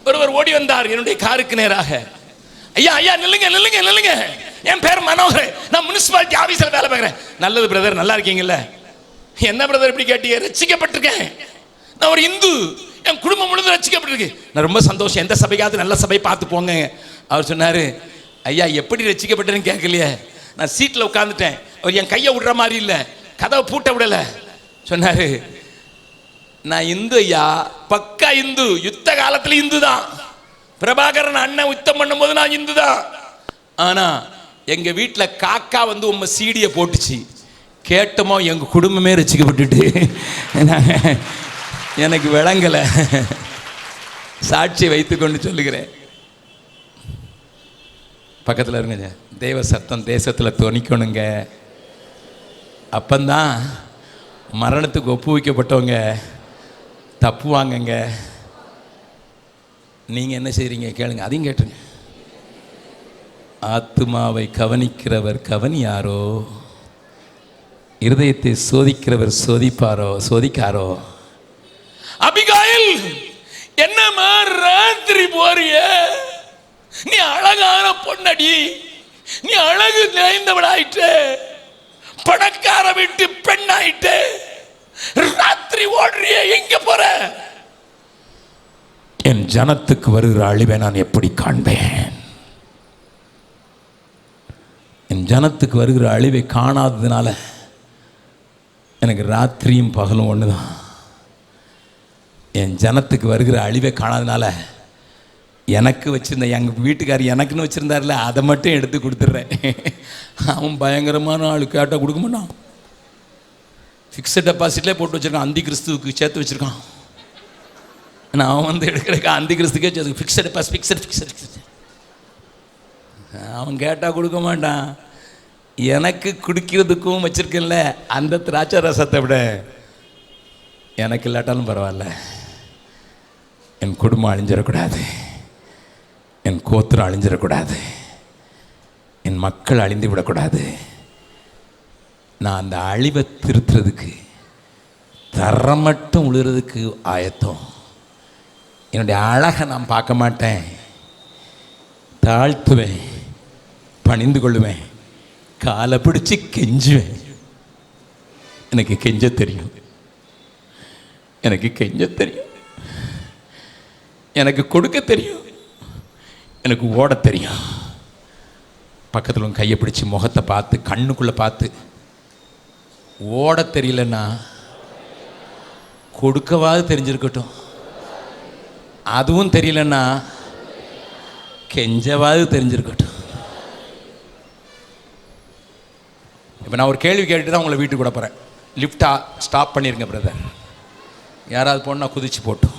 Speaker 1: ஒருவர் ஓடி வந்தார் என்னுடைய காருக்கு நேராக. ஐயா ஐயா நில்லுங்க நில்லுங்க நில்லுங்க, என் பேர் மனோகர், நான் முனிசிபாலிட்டி ஆஃபீஸில் வேலை பார்க்குறேன். நல்லது பிரதர், நல்லா இருக்கீங்கல்ல? என்ன பிரதர் இப்படி கேட்டீங்க? ரட்சிக்கப்பட்டிருக்கேன், நான் ஒரு இந்து, என் குடும்பம் முழுவதும் ரட்சிக்கப்பட்டிருக்கு. நான் ரொம்ப சந்தோஷம், எந்த சபைக்காவது நல்ல சபை பார்த்து போங்க. அவர் சொன்னார், ஐயா எப்படி ரட்சிக்கப்பட்டேன்னு கேட்கலையே, நான் சீட்டில் உட்காந்துட்டேன். அவர் என் கையை விடுற மாதிரி இல்லை, கதவை பூட்ட விடலை. சொன்னார், நான் இந்து ஐயா, பக்கா இந்து, யுத்த காலத்தில் இந்து தான். பிரபாகரன் அண்ணன் யுத்தம் பண்ணும்போது நான் இந்து தான். ஆனால் எங்கள் வீட்டில் காக்கா வந்து உங்க சீடியை போட்டுச்சு, கேட்டோமோ எங்கள் குடும்பமே ரசிக்கப்பட்டுட்டு எனக்கு விளங்கலை. சாட்சியை வைத்துக்கொண்டு சொல்லுகிறேன். பக்கத்தில் இருங்க. தேவ சத்தம் தேசத்தில் துணிக்கணுங்க. அப்பந்தான் மரணத்துக்கு ஒப்புவிக்கப்பட்டவங்க தப்புவாங்கங்க. நீங்கள் என்ன செய்கிறீங்க கேளுங்க, அதையும் கேட்டுருங்க. ஆத்துமாவை கவனிக்கிறவர் கவனியாரோ, இருதயத்தை சோதிக்கிறவர் சோதிக்காரோ. அபிகாயில், என்னம்மா ராத்திரி போறிய? நீ அழகான பொன்னடி, நீ அழகு நிறைந்தவளாயிட்டு, பணக்கார விட்டு பெண்ணாயிட்டு, ராத்திரி ஓடுறிய, எங்க போற? என் ஜனத்துக்கு வருகிற அழிவை நான் எப்படி காண்பேன்? என் ஜனத்துக்கு வருகிற அழிவை காணாததுனால எனக்கு ராத்திரியும் பகலும் ஒன்று தான். என் ஜனத்துக்கு வருகிற அழிவை காணாததுனால எனக்கு வச்சுருந்த எங்கள் வீட்டுக்காரர் எனக்குன்னு வச்சுருந்தார்ல, அதை மட்டும் எடுத்து கொடுத்துட்றேன். அவன் பயங்கரமான ஆள், கேட்டால் கொடுக்க மாட்டான். ஃபிக்ஸட் டெபாசிட்லேயே போட்டு வச்சுருக்கான், அந்தி கிறிஸ்துவுக்கு சேர்த்து வச்சுருக்கான். நான் அவன் வந்து எடுக்கிறக்க அந்தி கிறிஸ்துக்கே சேர்த்து ஃபிக்ஸட் டெபாசிட் ஃபிக்ஸட். அவன் கேட்டால் கொடுக்க மாட்டான். எனக்கு குடிக்கிறதுக்கும் வச்சுருக்கேன்ல, அந்த திராட்சை ரசத்தை விட எனக்கு இல்லாட்டாலும் பரவாயில்ல, என் குடும்பம் அழிஞ்சிடக்கூடாது, என் கோத்திரம் அழிஞ்சிடக்கூடாது, என் மக்கள் அழிந்து விடக்கூடாது. நான் அந்த அழிவை திருத்துறதுக்கு, தரம் மட்டும் உழுறதுக்கு ஆயத்தம். என்னுடைய அழகை நான் பார்க்க மாட்டேன், தாழ்த்துவேன், பணிந்து கொள்ளுவேன், காலை பிடிச்சி கெஞ்சுவேன். எனக்கு கெஞ்ச தெரியும், எனக்கு கெஞ்ச தெரியும், எனக்கு கொடுக்க தெரியும், எனக்கு ஓட தெரியும். பக்கத்தில் கையை பிடிச்சி முகத்தை பார்த்து கண்ணுக்குள்ளே பார்த்து, ஓட தெரியலன்னா கொடுக்கவாது தெரிஞ்சிருக்கட்டும், அதுவும் தெரியலன்னா கெஞ்சவாது தெரிஞ்சிருக்கட்டும். இப்போ நான் ஒரு கேள்வி கேட்டு தான் உங்களை வீட்டுக்கு கூட போகிறேன். லிஃப்டா ஸ்டாப் பண்ணிருங்க பிரதர். யாராவது போனால் குதிச்சு போட்டோம்.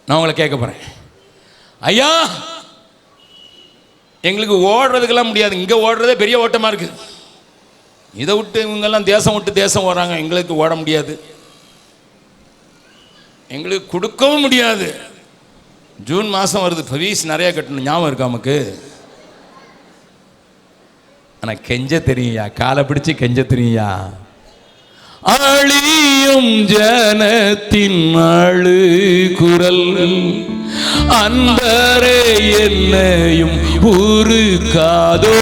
Speaker 1: நான் உங்களை கேட்க போகிறேன், ஐயா எங்களுக்கு ஓடுறதுக்கெல்லாம் முடியாது, இங்கே ஓடுறதே பெரிய ஓட்டமாக இருக்குது, இதை விட்டு இவங்கெல்லாம் தேசம் விட்டு தேசம் ஓடுறாங்க, எங்களுக்கு ஓட முடியாது, எங்களுக்கு கொடுக்கவும் முடியாது. ஜூன் மாதம் வருது, ஃபீஸ் நிறையா கட்டணும், ஞாபகம் இருக்கா நமக்கு? ஆனால் கெஞ்ச தெரியுயா, காலை பிடிச்சி கெஞ்ச தெரியுயா. அழியும் ஜனத்தின் அழு குரல் அன்பரே என்னையும் உருக்காதோ,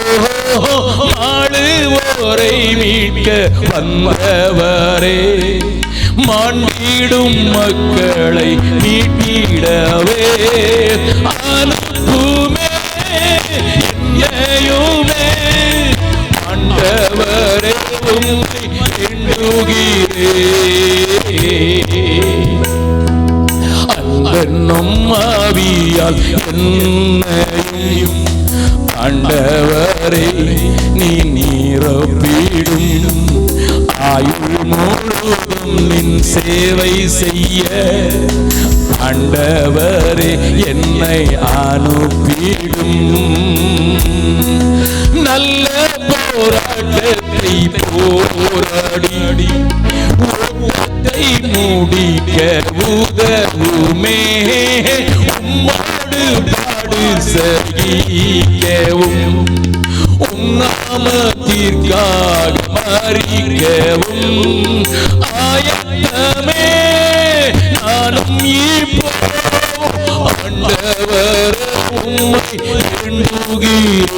Speaker 1: ஆளுவோரை மீட்க வந்தவரே, மாண்டிடும் மக்களை மீட்டிடவே அனுப்புமே என்னையுமே, ஆண்டவரே உம்மை அன்பென்னும் ஆவியால் என்னையும் ஆண்டவரே நீ நீரப்பிடும், ஆயுள் முழுவதும் நின் சேவை செய்ய ஆண்டவரே என்னை அனுப்பிடும். நல்ல போராட்டத்தை போராடி உள்ளத்தை முடிக்க உதவுமே, உம்மோடு பாடு சகிக்கவும் நாமத்திற்காக மறிக்கவும் ஆயத்தமே நானும் இப்போ ஆண்டவர் உம்மை எண்ணுகிறேன்.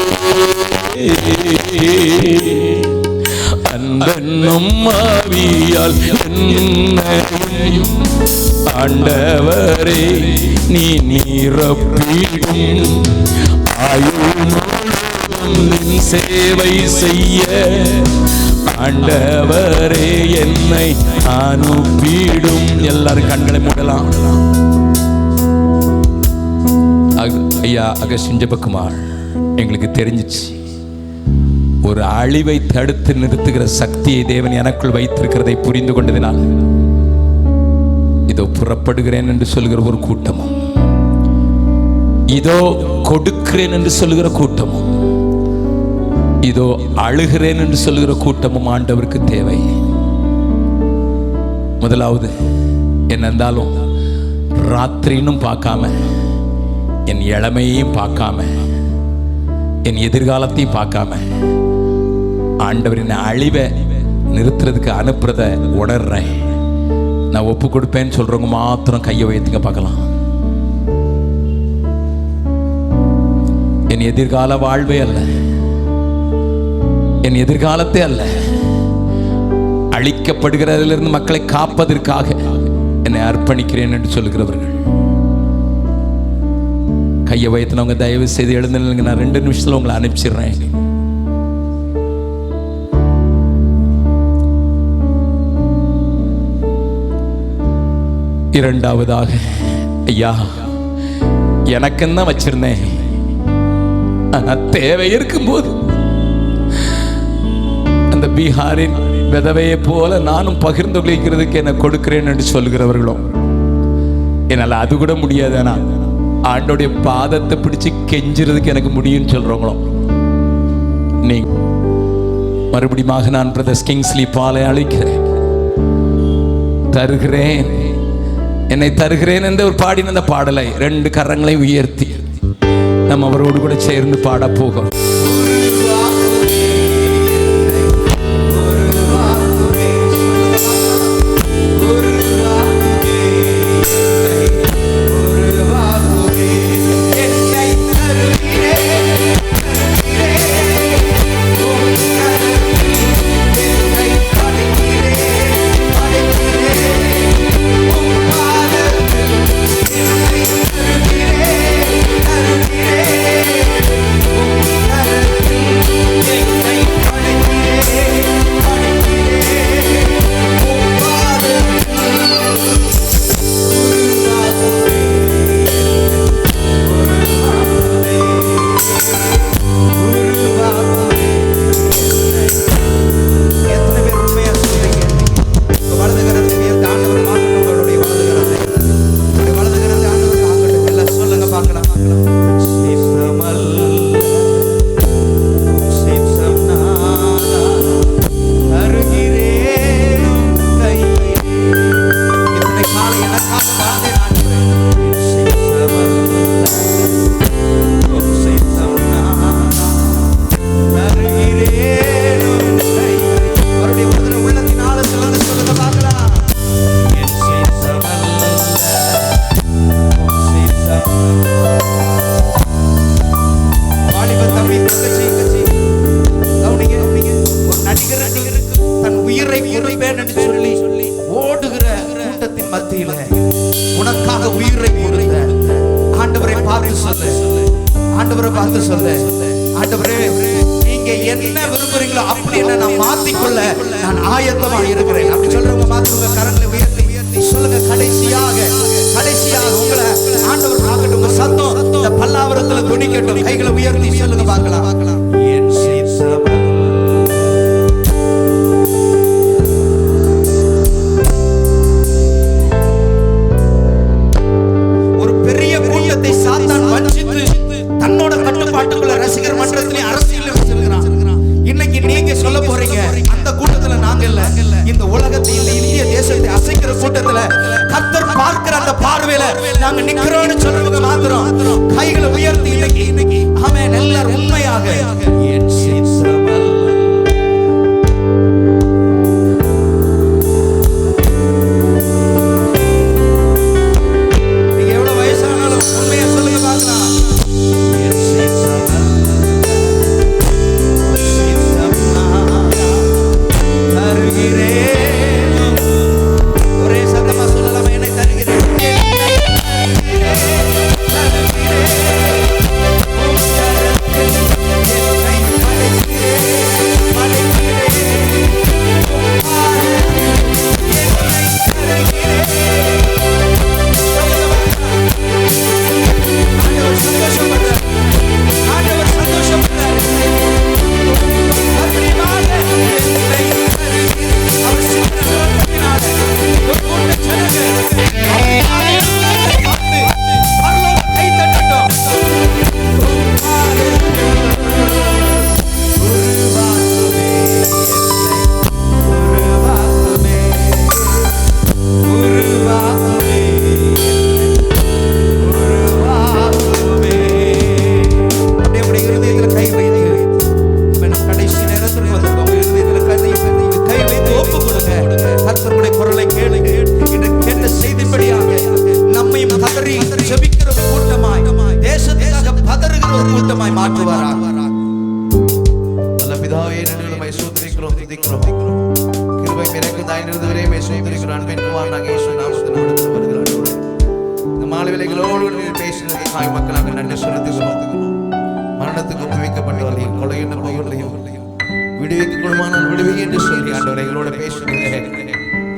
Speaker 1: அன்பென்னும் ஆவியால் என்னையும் ஆண்டவரே நீ நிரப்பிடும், ஆயுள் முழுவதும் சேவை செய்ய ஆண்டவரே என்னை அனுப்பிடும். எல்லாரும் கண்களை மூடலாம். ஐயா அகஸ்டின் ஜெபக்குமார், எங்களுக்கு தெரிஞ்சிச்சு ஒரு அழிவை தடுத்து நிறுத்துகிற சக்தியை தேவன் எனக்குள் வைத்திருக்கிறதை புரிந்து கொண்டதினால் இதோ புறப்படுகிறேன் என்று சொல்கிற ஒரு கூட்டமும், இதோ கொடுக்கிறேன் என்று சொல்கிற கூட்டமும், இதோ அழுகிறேன் என்று சொல்கிற கூட்டமும் ஆண்டவருக்கு தேவை. முதலாவது என்ன இருந்தாலும் ராத்திரினும் பார்க்காம, என் இளமையையும் பார்க்காம, என் எதிர்காலத்தையும் பார்க்காம ஆண்டவரின் அழிவை நிறுத்துறதுக்கு அனுப்புறத உணர்றேன். நான் ஒப்பு கொடுப்பேன்னு சொல்றவங்க மாத்திரம் கையை வைத்துங்க பார்க்கலாம். என் எதிர்கால வாழ்வே அல்ல, என் எதிர்காலத்தே அல்ல, அழிக்கப்படுகிறதிலிருந்து மக்களை காப்பதற்காக என்னை அர்ப்பணிக்கிறேன் என்று சொல்லுகிறவர்கள் கையை வைத்தினவங்க தயவு செய்து எழுந்து நில்லுங்க. நான் 2 நிமிஷத்துல உங்களை அனுப்பிச்சிடுறேன். இரண்டாவதாக, ஐயா எனக்குன்னு தான் வச்சிருந்தேன், தேவை இருக்கும்போது அந்த பீகாரின் விதவையை போல நானும் பகிர்ந்து கொள்கிறதுக்கு என்ன கொடுக்கிறேன் என்று சொல்லுகிறவர்களும், என்னால் அது கூட முடியாதுனா ஆண்டோடைய பாதத்தை பிடிச்சு கெஞ்சுறதுக்கு எனக்கு முடியும்னு சொல்றவங்களும், நீ மறுபடியும் நான் பிரதர் கிங்ஸ்லி பாலை அழைக்கிறேன், தருகிறேன், என்னை தருகிறேன் என்று ஒரு பாடின அந்த பாடலை 2 கரங்களை உயர்த்தி நம்ம அவரோடு கூட சேர்ந்து பாட போகிறோம்.
Speaker 3: Hey
Speaker 2: உயிரை கொடுத்த ஆண்டவரை பார்த்து சொல்லு, ஆண்டவரை பார்த்து சொல்லு, ஆண்டவரே நீங்க என்ன விரும்புறீங்களோ அப்படின்னு நான் மாத்திக்கொள்ள நான் ஆயத்தமா இருக்கிறேன். அப்படி சொல்றவங்க மாத்துங்க, கரங்களை உயர்த்தி சொல்லுங்க. கடைசியாக உங்களை ஆண்டவர் பார்க்கட்டும். உங்க சத்தம் இந்த பல்லாவரத்துல துணிக்கட்டும். கைகளை உயர்த்தி சொல்லுங்க பார்க்கலாம். என் சித்தம் சாத்தான் வஞ்சித்து தன்னோட கட்டுப்பாட்டுக்குள்ள ரசிகர் மன்றத்திலே அரசியல் வச்சிருக்கிறான். இன்னைக்கு நீங்க சொல்ல போறீங்க, அந்த கூட்டத்துல நாங்க இல்ல, இந்த உலகத்தை இந்த இந்திய தேசத்தை அசைக்கிற கூட்டத்துல கர்த்தர் பார்க்கிற அந்த பார்வையில நாங்க நிக்கிறோம்னு சொல்றவங்க மாத்திரம் கைகளை உயர்த்தி இன்னைக்கு ஆமென் எல்லாரும் உண்மையாக என் சித்தம்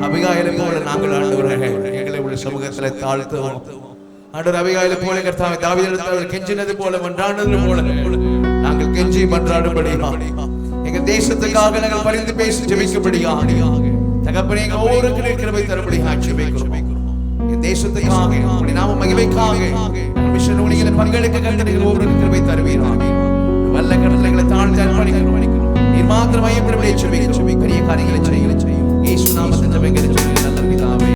Speaker 2: அபிகாயிலை போல நாங்கள் ஆண்டவரே எங்களை உள்ள சமூகத்தில் தாழ்த்துவோம். ஆண்டவர் அபிகாயிலை போல கர்த்தாவே தாவீதிடத்தில் கெஞ்சினது போல மன்றாடினது போல நாங்கள் கெஞ்சி மன்றாடும்படியாக எங்கள் தேசத்துக்காக நாங்கள் பரிந்து பேசி ஜெபிக்கும்படியாக தகப்பனே எங்கள் ஒவ்வொருவருக்கும் கிருபை தரும்படியாக ஜெபிக்கிறோம். என் தேசத்துக்காக உம்முடைய நாம மகிமைக்காக மிஷன் ஊழியர்களை பங்கெடுக்க கண்டீர்கள் ஒவ்வொருவருக்கும் கிருபை தருவீராக. வல்ல கடலைகளை தாழ்ந்து அர்ப்பணிக்கிறோம். நீர் மாத்திரம் மையப்படும்படியாக ஜெபிக்கிறோம். பெரிய காரியங்களை